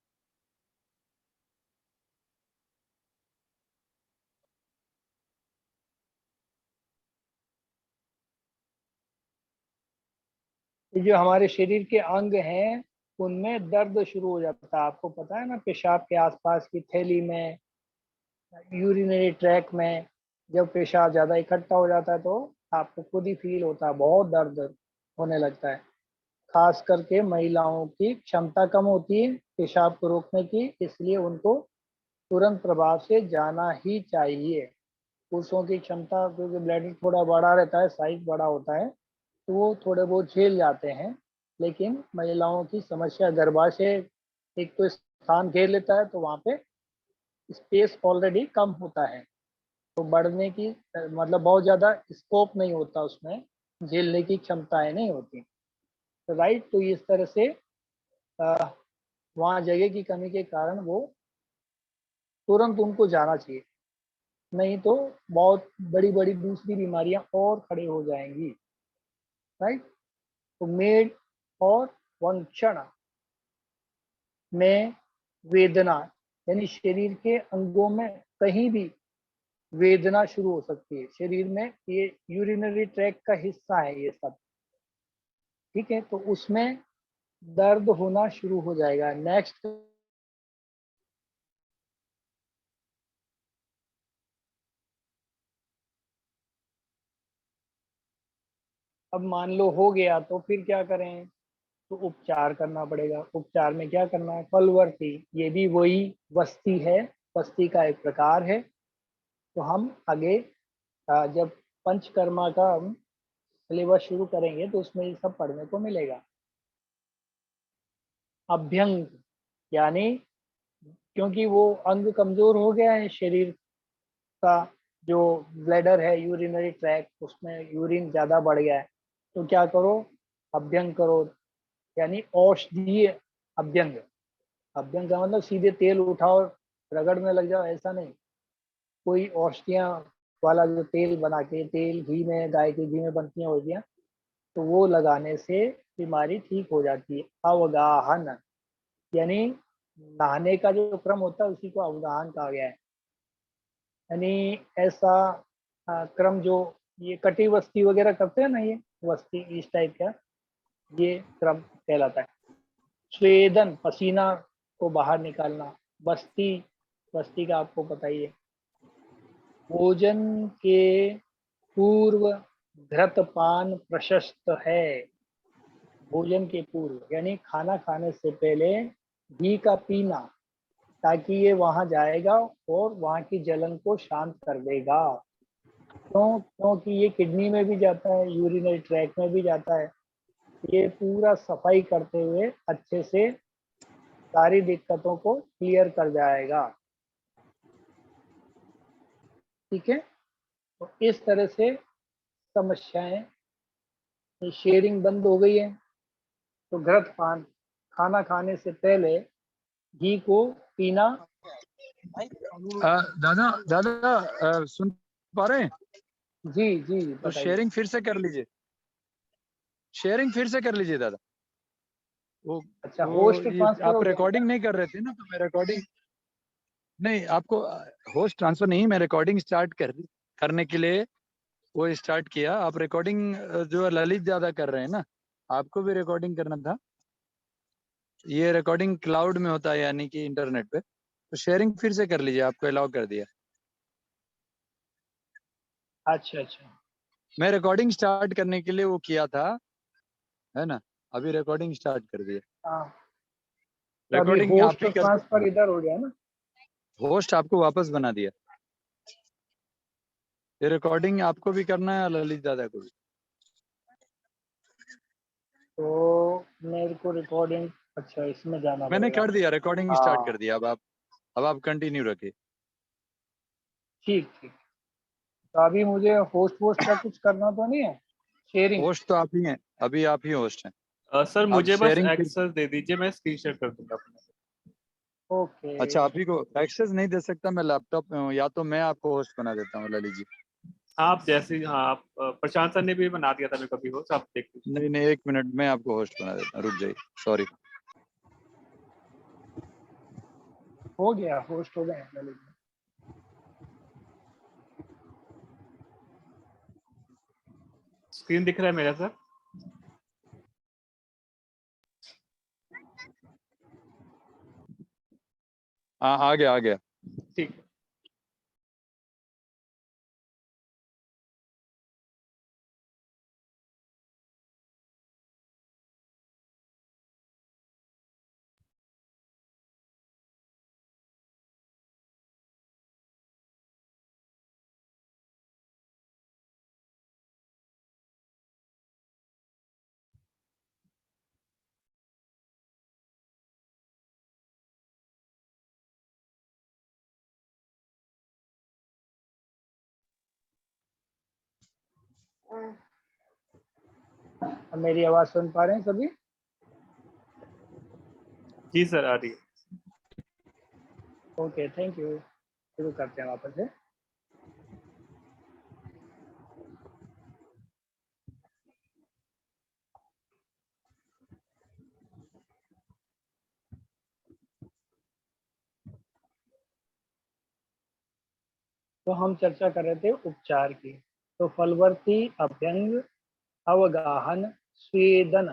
Speaker 1: ये जो हमारे शरीर के अंग हैं, उनमें दर्द शुरू हो जाता है। आपको पता है ना, पेशाब के आसपास की थैली में, यूरिनरी ट्रैक में, जब पेशाब ज्यादा इकट्ठा हो जाता है तो आपको खुद ही फील होता है, बहुत दर्द होने लगता है। खास करके महिलाओं की क्षमता कम होती है पेशाब को रोकने की, इसलिए उनको तुरंत प्रभाव से जाना ही चाहिए। पुरुषों की क्षमता, क्योंकि ब्लैडर थोड़ा बड़ा रहता है, साइज बड़ा होता है, तो वो थोड़े बहुत झेल जाते हैं। लेकिन महिलाओं की समस्या, गर्भाशय एक तो स्थान घेर लेता है, तो वहाँ पे स्पेस ऑलरेडी कम होता है, तो बढ़ने की मतलब बहुत ज़्यादा स्कोप नहीं होता उसमें, झेलने की क्षमताएं नहीं होती। तो राइट, तो इस तरह से वहाँ जगह की कमी के कारण वो तुरंत उनको जाना चाहिए, नहीं तो बहुत बड़ी बड़ी दूसरी बीमारियां और खड़े हो जाएंगी। राइट। तो मेड और वंक्षण में वेदना, यानी शरीर के अंगों में कहीं भी वेदना शुरू हो सकती है शरीर में, ये यूरिनरी ट्रैक का हिस्सा है ये सब। ठीक है, तो उसमें दर्द होना शुरू हो जाएगा। नेक्स्ट, अब मान लो हो गया तो फिर क्या करें, तो उपचार करना पड़ेगा। उपचार में क्या करना है, फलवर्ती, ये भी वही वस्ती है, वस्ती का एक प्रकार है। तो हम आगे जब पंचकर्मा का हम सिलेबस शुरू करेंगे तो उसमें ये सब पढ़ने को मिलेगा। अभ्यंग, यानी क्योंकि वो अंग कमजोर हो गया है शरीर का, जो ब्लैडर है, यूरिनरी ट्रैक, उसमें यूरिन ज्यादा बढ़ गया है, तो क्या करो, अभ्यंग करो, यानी औषधीय अभ्यंग। अभ्यंग का मतलब सीधे तेल उठाओ रगड़ने लग जाओ, ऐसा नहीं। कोई औषधियाँ वाला जो तेल बना के, तेल घी में, गाय के घी में बनती हैं औषधियाँ, तो वो लगाने से बीमारी ठीक हो जाती है। अवगाहन यानी नहाने का जो क्रम होता है उसी को अवगाहन कहा गया है। यानी ऐसा क्रम जो ये कटी वस्ती वगैरह करते हैं ना, ये वस्ती इस टाइप का, ये क्रम कहलाता है। स्वेदन पसीना को बाहर निकालना। बस्ती, बस्ती का आपको पता ही है। भोजन के पूर्व घृतपान प्रशस्त है। भोजन के पूर्व यानी खाना खाने से पहले घी का पीना, ताकि ये वहां जाएगा और वहां की जलन को शांत कर देगा। क्योंकि ये किडनी में भी जाता है, यूरिनरी ट्रैक में भी जाता है। ये पूरा सफाई करते हुए अच्छे से सारी दिक्कतों को क्लियर कर जाएगा। ठीक है, तो इस तरह से समस्याएं, शेयरिंग बंद हो गई है। तो घृतपान, खाना खाने से पहले घी को पीना।
Speaker 4: दादा दादा सुन पा रहे हैं?
Speaker 1: जी जी
Speaker 4: तो
Speaker 1: बताइए।
Speaker 4: शेयरिंग फिर से कर लीजिए, शेयरिंग फिर से कर लीजिए दादा।
Speaker 1: अच्छा, होस्ट
Speaker 4: ये
Speaker 1: ट्रांसफर हो
Speaker 4: आप
Speaker 1: गया
Speaker 4: रिकॉर्डिंग
Speaker 1: क्या?
Speaker 4: नहीं कर रहे थे ना, तो मैं रिकॉर्डिंग नहीं, आपको होस्ट ट्रांसफर नहीं, मैं रिकॉर्डिंग स्टार्ट करने के लिए वो स्टार्ट किया। आप रिकॉर्डिंग जो ललित ज्यादा कर रहे हैं ना, आपको भी रिकॉर्डिंग करना था। ये रिकॉर्डिंग क्लाउड में होता है, यानी कि इंटरनेट पे। तो शेयरिंग फिर से कर लीजिए, आपको अलाउ कर दिया।
Speaker 1: अच्छा अच्छा।
Speaker 4: मैं रिकॉर्डिंग स्टार्ट करने के लिए वो किया था, है ना। अभी रिकॉर्डिंग स्टार्ट कर दिया।
Speaker 1: हाँ, तो अभी
Speaker 4: रिकॉर्डिंग आप
Speaker 1: होस्ट
Speaker 4: ही कर सकते
Speaker 1: ट्रांसफर इधर हो गया ना।
Speaker 4: हो, होस्ट आपको वापस बना दिया। ये रिकॉर्डिंग आपको भी करना है, ललित दादा को भी।
Speaker 1: तो मेरे को रिकॉर्डिंग, अच्छा इसमें जाना
Speaker 4: मैंने
Speaker 1: पड़ेगा।
Speaker 4: कर दिया, रिकॉर्डिंग स्टार्ट कर
Speaker 1: हाँ
Speaker 4: दिया। अब आप कंटिन्यू रखिए।
Speaker 1: ठीक ठीक। तो अभी मुझे होस्ट वोस्ट का कुछ करना तो नहीं है, शेयरिंग?
Speaker 4: होस्ट तो आप ही हैं, अभी आप ही होस्ट हैं।
Speaker 2: सर
Speaker 4: आप
Speaker 2: मुझे बस
Speaker 4: शेयरिंग फिर,
Speaker 2: एक्सेस दे दीजिए, मैं स्क्रीन शेयर कर दूंगा अपना।
Speaker 1: ओके।
Speaker 4: अच्छा आप ही को एक्सेस नहीं दे सकता, मैं लैपटॉप में हूँ, या तो मैं आपको होस्ट बना देता हूँ ललित जी।
Speaker 2: आप जैसे ही, हाँ आप प्रशांत सर ने भी बना दिया था मैं कभी हो, तो आप देख लीजिए।
Speaker 4: नहीं नहीं, 1 मिनट में आपको होस्ट बना देता हूँ, रुक जाइए, सॉरी।
Speaker 1: हो गया, होस्ट हो गया ललित।
Speaker 2: स्क्रीन दिख रहा है मेरा सर?
Speaker 4: हाँ आ गया आ गया।
Speaker 2: ठीक है।
Speaker 1: अब मेरी आवाज सुन पा रहे हैं सभी?
Speaker 2: जी सर आ रही है।
Speaker 1: Okay, thank you. शुरू करते हैं वापस से। तो हम चर्चा कर रहे थे उपचार की। तो फलवर्ती अभ्यंग, अवगाहन, स्वेदन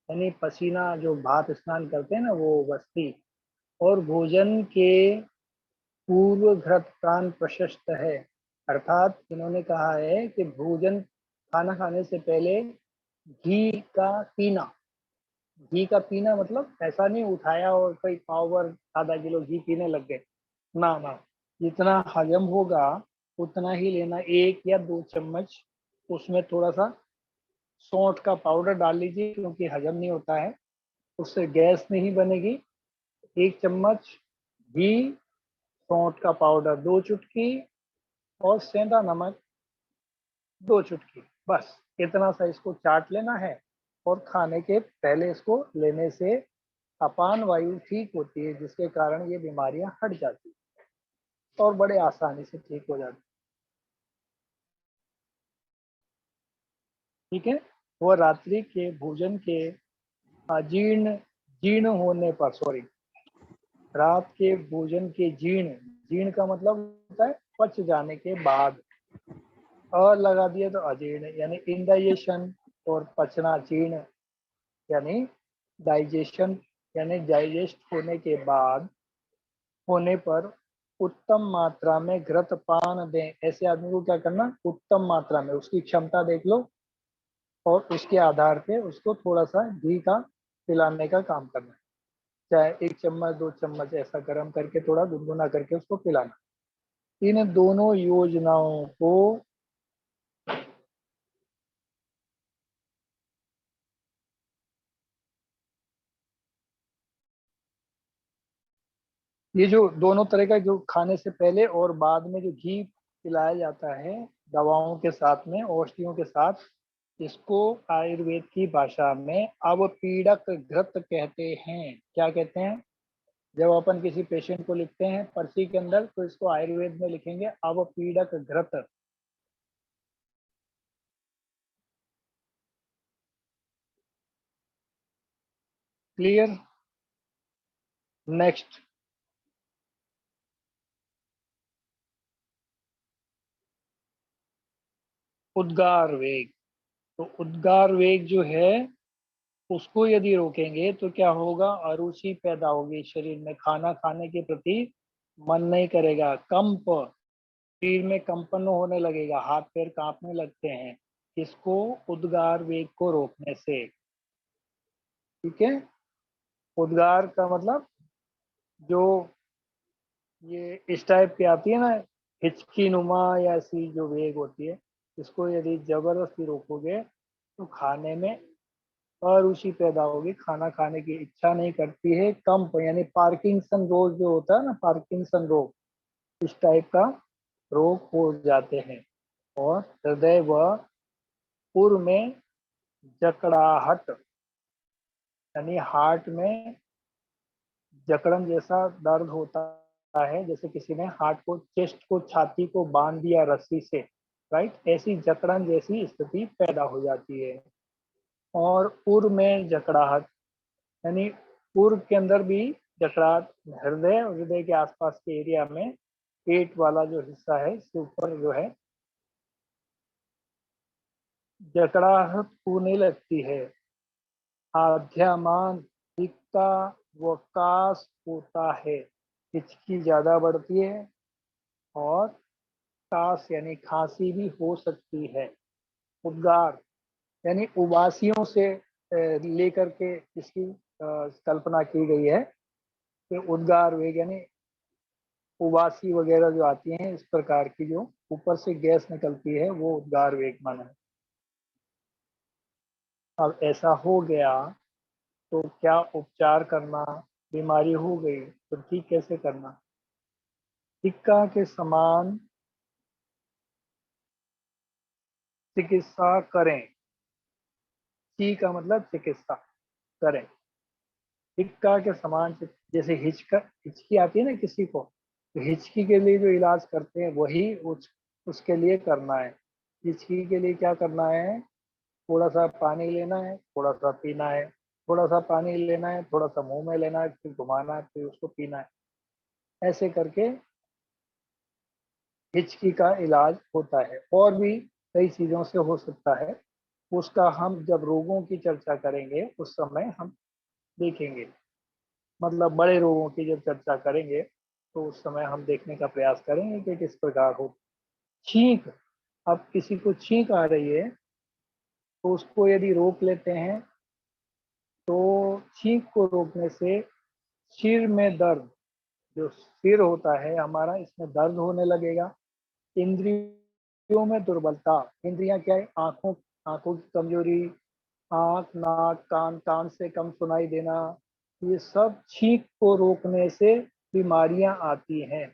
Speaker 1: यानी पसीना जो भाप स्नान करते हैं ना, वो वस्ती, और भोजन के पूर्व घृत प्राण प्रशस्त है। अर्थात इन्होंने कहा है कि भोजन, खाना खाने से पहले घी का पीना। घी का पीना मतलब ऐसा नहीं उठाया और कोई पावर आधा किलो घी पीने लग गए, ना ना। जितना हजम होगा उतना ही लेना, 1 या 2 चम्मच। उसमें थोड़ा सा सौंठ का पाउडर डाल लीजिए, क्योंकि हजम नहीं होता है, उससे गैस नहीं बनेगी। 1 चम्मच घी, सौंठ का पाउडर 2 चुटकी और सेंधा नमक 2 चुटकी, बस इतना सा इसको चाट लेना है। और खाने के पहले इसको लेने से अपान वायु ठीक होती है, जिसके कारण ये बीमारियां हट जाती हैं और बड़े आसानी से ठीक हो जाती। ठीक है। वह रात्रि के भोजन के अजीर्ण जीर्ण होने पर, सॉरी, रात के भोजन के जीर्ण, जीर्ण का मतलब होता है पच जाने के बाद, और लगा दिया तो अजीर्ण यानी इंडाइजेशन, और पचना जीर्ण यानी डाइजेशन, यानी डाइजेस्ट होने के बाद होने पर उत्तम मात्रा में घृत पान दें। ऐसे आदमी को क्या करना, उत्तम मात्रा में, उसकी क्षमता देख लो और उसके आधार पे उसको थोड़ा सा घी का पिलाने का काम करना है। चाहे 1 चम्मच 2 चम्मच ऐसा गर्म करके थोड़ा गुनगुना करके उसको पिलाना। इन दोनों योजनाओं को ये जो दोनों तरह का जो खाने से पहले और बाद में जो घी पिलाया जाता है दवाओं के साथ में, औषधियों के साथ, इसको आयुर्वेद की भाषा में अवपीड़क घृत कहते हैं। क्या कहते हैं? जब अपन किसी पेशेंट को लिखते हैं पर्ची के अंदर, तो इसको आयुर्वेद में लिखेंगे अवपीड़क घृत। क्लियर? नेक्स्ट, उद्गार वेग। तो उद्गार वेग जो है उसको यदि रोकेंगे तो क्या होगा, अरुचि पैदा होगी शरीर में, खाना खाने के प्रति मन नहीं करेगा, कंप, शरीर में कंपन होने लगेगा, हाथ पैर कांपने लगते हैं, इसको उद्गार वेग को रोकने से। ठीक है। उद्गार का मतलब जो ये इस टाइप की आती है ना, हिचकी नुमा या ऐसी जो वेग होती है, इसको यदि जबरदस्ती रोकोगे तो खाने में अरुचि पैदा होगी, खाना खाने की इच्छा नहीं करती है, कंप यानी पार्किंसन रोग जो होता है ना, पार्किंसन रोग, इस टाइप का रोग हो जाते हैं। और हृदय व पुर में जकड़ाहट यानी हार्ट में जकड़न जैसा दर्द होता है, जैसे किसी ने हार्ट को, चेस्ट को, छाती को बांध दिया रस्सी से, राइट, ऐसी जकड़न जैसी स्थिति पैदा हो जाती है। और उर में जकड़ाहट यानी उर के अंदर भी जकड़ाहट, हृदय और हृदय के आसपास के एरिया में, पेट वाला जो हिस्सा है इसके ऊपर जो है जकड़ाहट होने लगती है। आध्यामान दिखता व कास होता है, हिचकी ज्यादा बढ़ती है और कास यानी खांसी भी हो सकती है। उद्गार यानी उबासियों से लेकर के इसकी कल्पना की गई है कि उद्गार वेग यानी उबासी वगैरह जो आती हैं, इस प्रकार की जो ऊपर से गैस निकलती है, वो उद्गार वेग माना है। अब ऐसा हो गया तो क्या उपचार करना, बीमारी हो गई तो ठीक कैसे करना? सिक्का के समान चिकित्सा करें। ची का मतलब चिकित्सा करें, सिक्का के समान, जैसे हिचकी आती है ना किसी को, तो हिचकी के लिए जो इलाज करते हैं वही उसके लिए करना है। हिचकी के लिए क्या करना है, थोड़ा सा पानी लेना है, थोड़ा सा पीना है, थोड़ा सा पानी लेना है, थोड़ा सा मुंह में लेना है, फिर घुमाना है, फिर उसको पीना है। ऐसे करके हिचकी का इलाज होता है। और भी कई चीज़ों से हो सकता है, उसका हम जब रोगों की चर्चा करेंगे उस समय हम देखेंगे, मतलब बड़े रोगों की जब चर्चा करेंगे तो उस समय हम देखने का प्रयास करेंगे कि किस प्रकार हो। छींक, अब किसी को छींक आ रही है तो उसको यदि रोक लेते हैं तो छींक को रोकने से सिर में दर्द, जो सिर होता है हमारा, इसमें दर्द होने लगेगा। इंद्रियों में दुर्बलता, इंद्रियां क्या है, आंखों आंखों की कमजोरी, आंख नाक कान, कान से कम सुनाई देना, ये सब छींक को रोकने से बीमारियां आती हैं।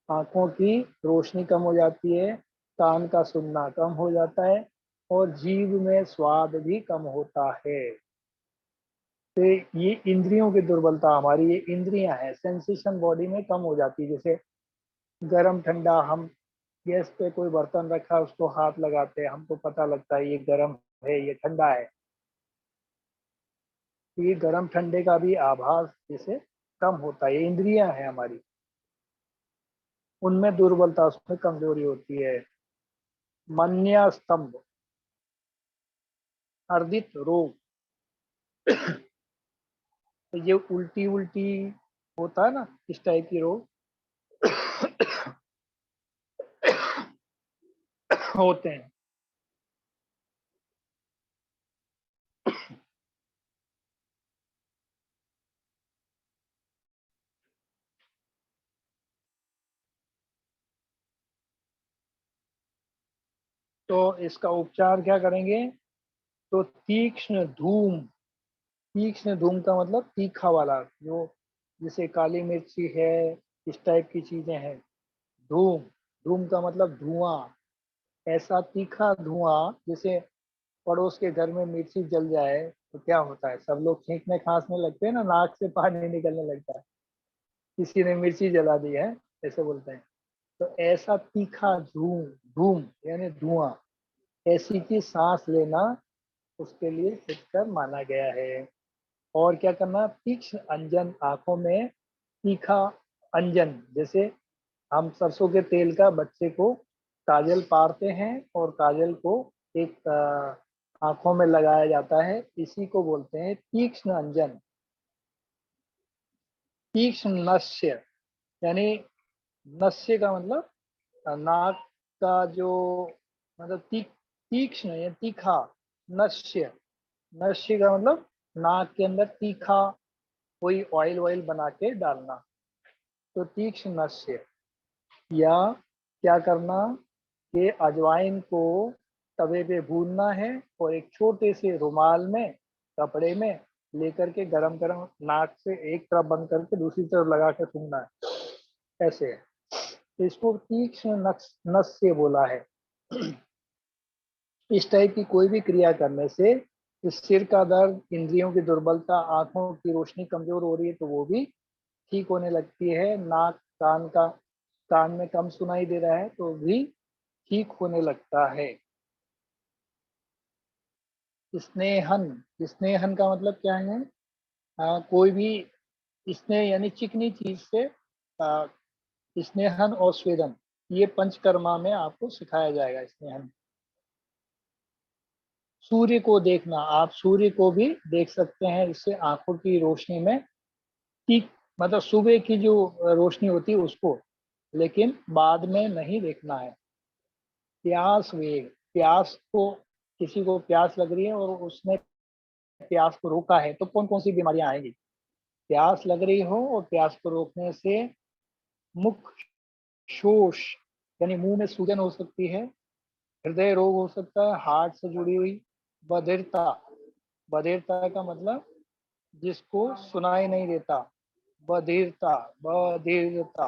Speaker 1: आंखों की रोशनी कम हो जाती है, कान का सुनना कम हो जाता है और जीभ में स्वाद भी कम होता है। तो ये इंद्रियों की दुर्बलता, हमारी ये इंद्रियां हैं, सेंसेशन बॉडी में कम हो जाती है। जैसे गरम ठंडा, हम गैस पे कोई बर्तन रखा है उसको हाथ लगाते हैं, हमको पता लगता है ये गरम है ये ठंडा है। तो ये गरम ठंडे का भी आभास जैसे कम होता है। ये इंद्रियां हैं हमारी, उनमें दुर्बलता, उसमें कमजोरी होती है। मन्या स्तंभ, अर्दित रोग, तो ये उल्टी उल्टी होता है ना, इस टाइप की रोग होते हैं। तो इसका उपचार क्या करेंगे? तो तीक्ष्ण धूम, तीक्ष्ण धूम का मतलब तीखा वाला, जो जैसे काली मिर्ची है, इस टाइप की चीजें हैं। धूम, धूम का मतलब धुआं, ऐसा तीखा धुआं जैसे पड़ोस के घर में मिर्ची जल जाए तो क्या होता है, सब लोग छींकने खांसने लगते हैं ना, नाक से पानी निकलने लगता है, किसी ने मिर्ची जला दी है, ऐसे बोलते हैं। तो ऐसा तीखा धूम, धूम यानी धुआं, ऐसी की सांस लेना उसके लिए हितकर माना गया है। और क्या करना? तीक्ष्ण अंजन, आंखों में तीखा अंजन, जैसे हम सरसों के तेल का बच्चे को काजल पारते हैं और काजल को एक आंखों में लगाया जाता है, इसी को बोलते हैं तीक्ष्ण अंजन। तीक्ष्ण नस्य यानी, नस्य का मतलब नाक का जो, मतलब तीक्ष्ण या तीखा, नस्य, नस्य का मतलब नाक के अंदर तीखा कोई ऑयल वायल बना के डालना, तो तीक्ष्ण नस्य। या क्या करना कि अजवाइन को तवे पे भूनना है और एक छोटे से रुमाल में, कपड़े में लेकर के गरम गरम नाक से एक तरफ बंद करके दूसरी तरफ लगा के सूंघना है, ऐसे। तो इसको तीक्ष्ण नस से बोला है। इस टाइप की कोई भी क्रिया करने से इस सिर का दर्द, इंद्रियों की दुर्बलता, आंखों की रोशनी कमजोर हो रही है तो वो भी ठीक होने लगती है। नाक, कान में कम सुनाई दे रहा है तो भी ठीक होने लगता है। स्नेहन, स्नेहन का मतलब क्या है? कोई भी स्नेह यानी चिकनी चीज से आ, स्नेहन और स्वेदन, ये पंचकर्मा में आपको सिखाया जाएगा। स्नेहन, सूर्य को देखना, आप सूर्य को भी देख सकते हैं, इससे आंखों की रोशनी में ठीक, मतलब सुबह की जो रोशनी होती है उसको, लेकिन बाद में नहीं देखना है। प्यास वेग, प्यास को, किसी को प्यास लग रही है और उसने प्यास को रोका है तो कौन कौन सी बीमारियां आएंगी? प्यास लग रही हो और प्यास को रोकने से मुख शोष यानी मुंह में सूजन हो सकती है, हृदय रोग हो सकता है, हार्ट से जुड़ी हुई बधिरता, बधिरता का मतलब जिसको सुनाई नहीं देता, बधिरता, बधिरता,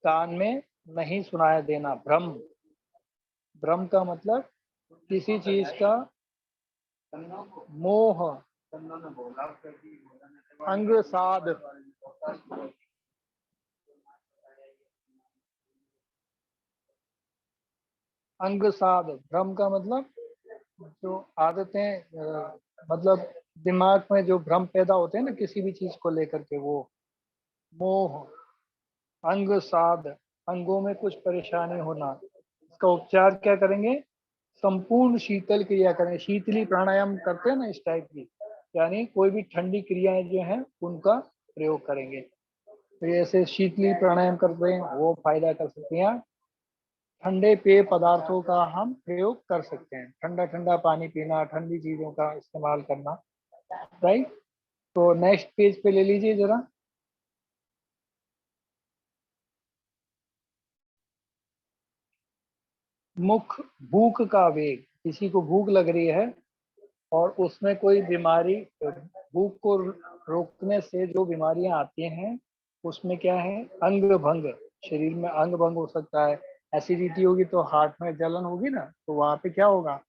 Speaker 1: कान में नहीं सुनाई देना। भ्रम, भ्रम का मतलब किसी चीज का मोह, अंग साध, अंग साध, भ्रम का मतलब जो आदतें, मतलब दिमाग में जो भ्रम पैदा होते हैं ना किसी भी चीज को लेकर के, वो मोह। अंग साध, अंगों में कुछ परेशानी होना, इसका उपचार क्या करेंगे? संपूर्ण शीतल क्रिया करें, शीतली प्राणायाम करते हैं ना इस टाइप की, यानी कोई भी ठंडी क्रियाएं जो हैं उनका प्रयोग करेंगे। तो ऐसे शीतली प्राणायाम करते हैं वो फायदा कर सकते हैं। ठंडे पेय पदार्थों का हम प्रयोग कर सकते हैं, ठंडा ठंडा पानी पीना, ठंडी चीजों का इस्तेमाल करना, राइट। तो नेक्स्ट पेज पे ले लीजिए जरा। मुख, भूख का वेग, किसी को भूख लग रही है और उसमें कोई बीमारी, भूख को रोकने से जो बीमारियां आती हैं उसमें क्या है, अंग भंग, शरीर में अंग भंग हो सकता है। एसिडिटी होगी तो हार्ट में जलन होगी ना, तो वहां पे क्या होगा,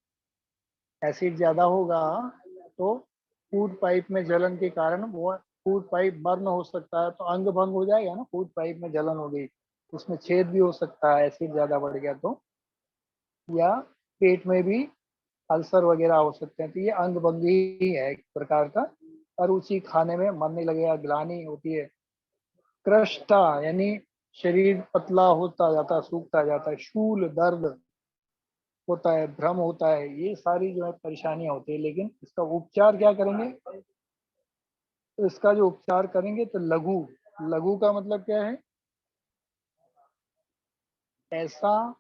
Speaker 1: एसिड ज्यादा होगा तो फूड पाइप में जलन के कारण वो फूड पाइप बर्न हो सकता है, तो अंग भंग हो जाएगा ना। फूड पाइप में जलन हो गई, उसमें छेद भी हो सकता है एसिड ज्यादा बढ़ गया तो, या पेट में भी अल्सर वगैरह हो सकते हैं। तो ये अंग भंग ही है एक प्रकार का। अरुचि, खाने में मन नहीं लगेगा, ग्लानि होती है। कृष्टा यानी शरीर पतला होता जाता है, सूखता जाता है। शूल, दर्द होता है, भ्रम होता है। ये सारी जो है परेशानियां होती है। लेकिन इसका उपचार क्या करेंगे, तो इसका जो उपचार करेंगे तो लघु, लघु का मतलब क्या है, ऐसा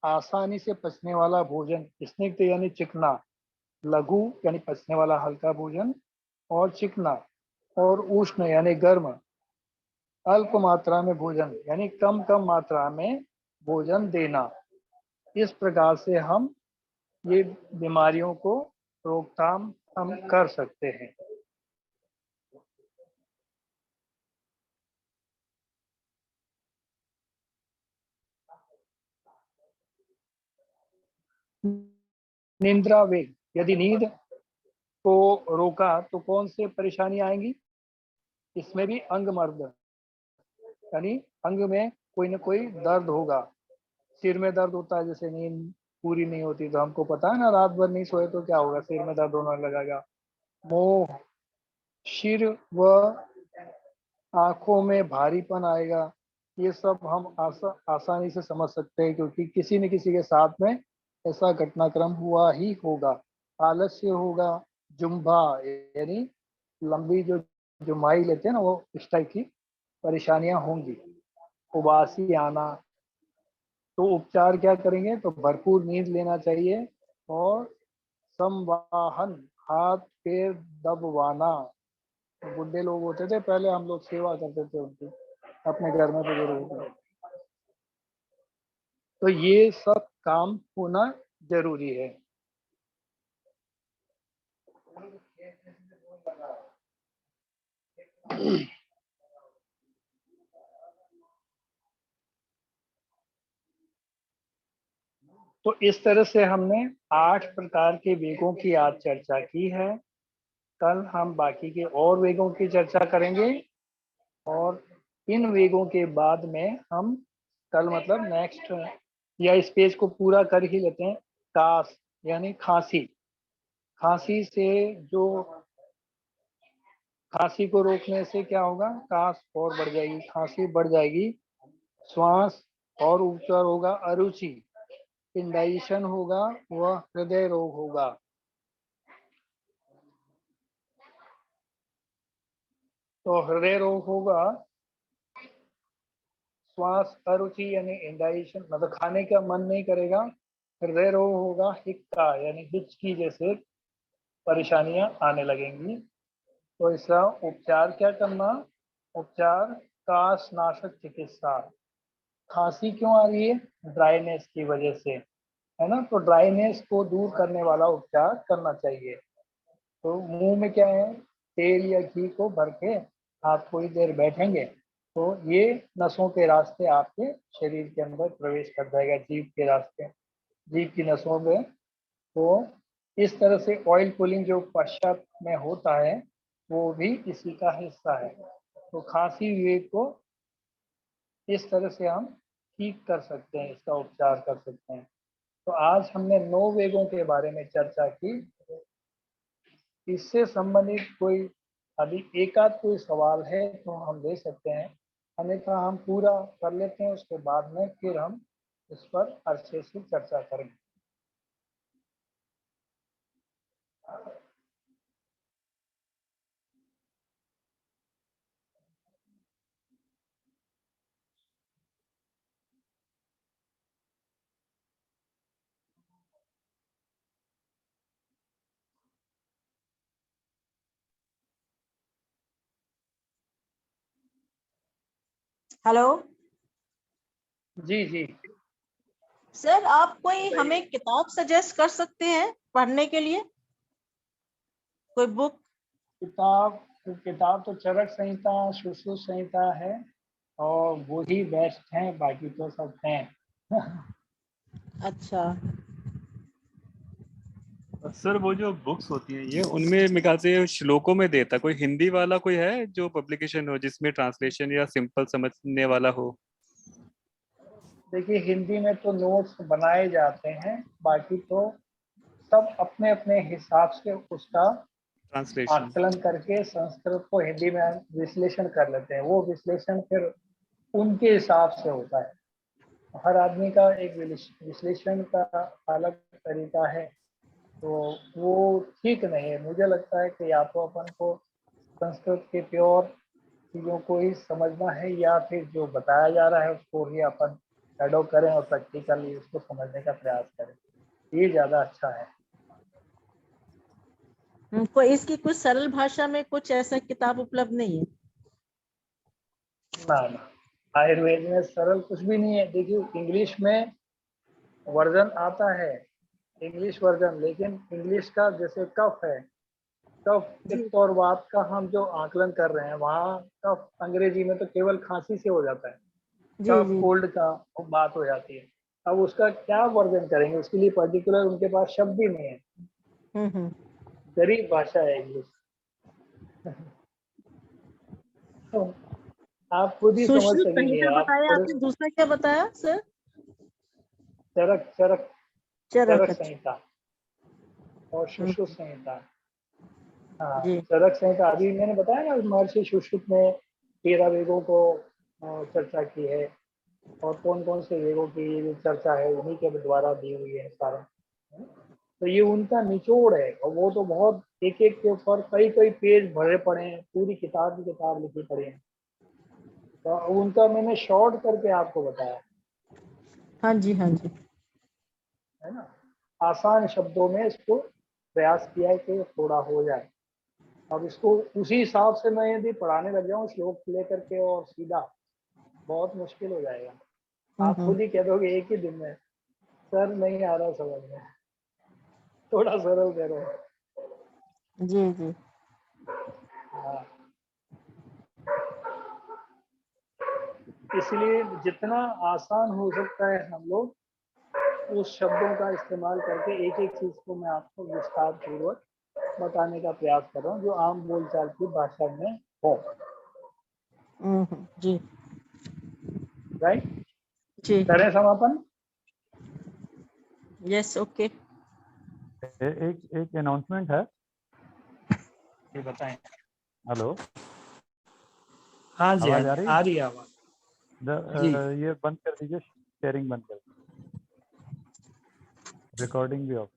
Speaker 1: आसानी से पचने वाला भोजन। स्निग्ध यानी चिकना, लघु यानी पचने वाला हल्का भोजन, और चिकना, और उष्ण यानी गर्म। अल्प मात्रा में भोजन यानी कम कम मात्रा में भोजन देना। इस प्रकार से हम ये बीमारियों को रोकथाम हम कर सकते हैं। निंद्रा वेग, यदि नींद को रोका तो कौन से परेशानी आएंगी, इसमें भी अंग मर्द यानी अंग में कोई ना कोई दर्द होगा। सिर में दर्द होता है, जैसे नींद पूरी नहीं होती तो हमको पता है ना, रात भर नहीं सोए तो क्या होगा, सिर में दर्द होने लगेगा। मोह, सिर व आंखों में भारीपन आएगा। ये सब हम आसानी से समझ सकते हैं, क्योंकि किसी न किसी के साथ में ऐसा घटनाक्रम हुआ ही होगा। आलस्य होगा, जुम्भा यानी लंबी जो जुम्हाई लेते हैं ना, वो इस टाइप की परेशानियां होंगी। उबासी आना। तो उपचार क्या करेंगे, तो भरपूर नींद लेना चाहिए, और संवाहन, हाथ पैर दबवाना। तो बुढ़े लोग होते थे पहले, हम लोग सेवा करते थे उनकी अपने घर में, बुजुर्गों को। तो ये सब काम होना जरूरी है। तो इस तरह से हमने 8 प्रकार के वेगों की आज चर्चा की है। कल हम बाकी के और वेगों की चर्चा करेंगे, और इन वेगों के बाद में हम कल मतलब नेक्स्ट, या इस पेज को पूरा कर ही लेते हैं। कास यानी खांसी, खांसी से जो, खांसी को रोकने से क्या होगा, कास और बढ़ जाएगी, खांसी बढ़ जाएगी। श्वास और उपचार होगा अरुचि, इंडाइजेशन होगा, वह हृदय रोग होगा। तो हृदय रोग होगा, श्वास अरुचि यानी इंडाइजेशन, मतलब खाने का मन नहीं करेगा। हृदय रोग होगा, हिक्का यानी हिचकी जैसे परेशानियां आने लगेंगी। तो इसका उपचार क्या करना, उपचार काश नाशक चिकित्सा। खांसी क्यों आ रही है, ड्राइनेस की वजह से, है ना। तो ड्राइनेस को दूर करने वाला उपचार करना चाहिए। तो मुंह में क्या है, तेल या घी को भर के आप थोड़ी देर बैठेंगे तो ये नसों के रास्ते आपके शरीर के अंदर प्रवेश कर जाएगा, जीभ के रास्ते, जीभ की नसों में। तो इस तरह से ऑयल पुलिंग जो पश्चात में होता है वो भी इसी का हिस्सा है। तो खांसी वेग को इस तरह से हम ठीक कर सकते हैं, इसका उपचार कर सकते हैं। तो आज हमने 9 वेगों के बारे में चर्चा की। इससे संबंधित कोई अभी एकाध कोई सवाल है तो हम ले सकते हैं, अन्यथा हम पूरा कर लेते हैं, उसके बाद में फिर हम इस पर अच्छे से चर्चा करेंगे।
Speaker 5: हेलो
Speaker 1: जी जी।
Speaker 5: सर आप कोई हमें किताब सजेस्ट कर सकते हैं पढ़ने के लिए, कोई बुक?
Speaker 1: किताब तो चरक संहिता, सुश्रुत संहिता है और वो ही बेस्ट है, बाकी तो सब हैं।
Speaker 5: अच्छा।
Speaker 2: सर वो जो बुक्स होती हैं ये, उनमें मेरे ख्याल से श्लोकों में देता, कोई हिंदी वाला कोई है जो पब्लिकेशन हो जिसमें ट्रांसलेशन या सिंपल समझने वाला हो?
Speaker 1: देखिए हिंदी में तो नोट्स बनाए जाते हैं, बाकी तो सब अपने अपने हिसाब से उसका
Speaker 2: ट्रांसलेशन।
Speaker 1: आकलन करके संस्कृत को हिंदी में विश्लेषण कर लेते हैं। वो विश्लेषण फिर उनके हिसाब से होता है। हर आदमी का एक विश्लेषण का अलग तरीका है, तो वो ठीक नहीं है। मुझे लगता है कि या तो अपन को संस्कृत के प्योर चीज़ों को ही समझना है, या फिर जो बताया जा रहा है उसको ही अपन एडो करें और प्रैक्टिकली उसको समझने का प्रयास करें, ये ज़्यादा अच्छा है।
Speaker 5: कोई इसकी कुछ सरल भाषा में कुछ ऐसा किताब उपलब्ध नहीं है?
Speaker 1: ना, आयुर्वेद में सरल कुछ भी नहीं है। देखिए इंग्लिश में वर्जन आता है, इंग्लिश वर्जन, लेकिन इंग्लिश का जैसे कफ है, कफ पित्त और वात का हम जो आकलन कर रहे हैं, वहाँ कफ अंग्रेजी में तो केवल खांसी से हो जाता है, कफ कोल्ड का बात हो जाती है। अब उसका क्या वर्जन करेंगे, उसके लिए पर्टिकुलर उनके पास शब्द ही नहीं है। गरीब भाषा है इंग्लिश। तो आप खुद ही समझ
Speaker 5: सुश्रुत
Speaker 1: सकेंगे।
Speaker 5: संहिता
Speaker 1: आप
Speaker 5: बताया
Speaker 1: थोड़े
Speaker 5: आपने, दूसरा क्या बताया सर?
Speaker 1: चरक चरक
Speaker 5: चरक।
Speaker 1: चरक
Speaker 5: अच्छा।
Speaker 1: संहिता और सुश्रुत संहिता। हाँ,
Speaker 5: जी।
Speaker 1: चरक संहिता अभी मैंने बताया ना, महर्षि सुश्रुत में 13 वेगों को चर्चा की है, और कौन कौन से वेगों की ये चर्चा है उन्हीं के द्वारा दी हुई है सारा। तो ये उनका निचोड़ है, और वो तो बहुत एक एक के ऊपर कई कई पेज भरे पड़े हैं, पूरी किताब की किताब लिखी पड़ी है। तो उनका मैंने शॉर्ट करके आपको बताया,
Speaker 5: हाँ जी, हाँ जी।
Speaker 1: है ना, आसान शब्दों में इसको प्रयास किया है कि थोड़ा हो जाए। अब इसको उसी हिसाब से मैं यदि पढ़ाने लग जाऊँ श्लोक लेकर के और सीधा, बहुत मुश्किल हो जाएगा। आप खुद ही कह दोगे एक ही दिन में, सर नहीं आ रहा समझ में, थोड़ा सरल करो।
Speaker 5: जी जी।
Speaker 1: हाँ, इसलिए जितना आसान हो सकता है हम लोग उस शब्दों का इस्तेमाल करके एक एक चीज को मैं आपको विस्तार पूर्वक बताने का प्रयास कर रहा हूँ, जो आम बोलचाल की भाषा में हो।
Speaker 5: जी।
Speaker 1: राइट
Speaker 5: जी।
Speaker 1: करें समापन?
Speaker 5: Yes, okay.
Speaker 6: एक अनाउंसमेंट है।
Speaker 1: ये बताएं।
Speaker 6: हेलो।
Speaker 1: हाँ जी,
Speaker 6: आवाज आ रही है
Speaker 1: आवाज।
Speaker 6: ये बंद कर दीजिए, शेयरिंग बंद कर दीजिए, रिकॉर्डिंग भी ऑफ,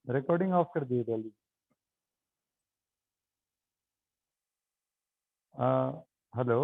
Speaker 6: रिकॉर्डिंग ऑफ कर दीजिए जल्दी। हेलो।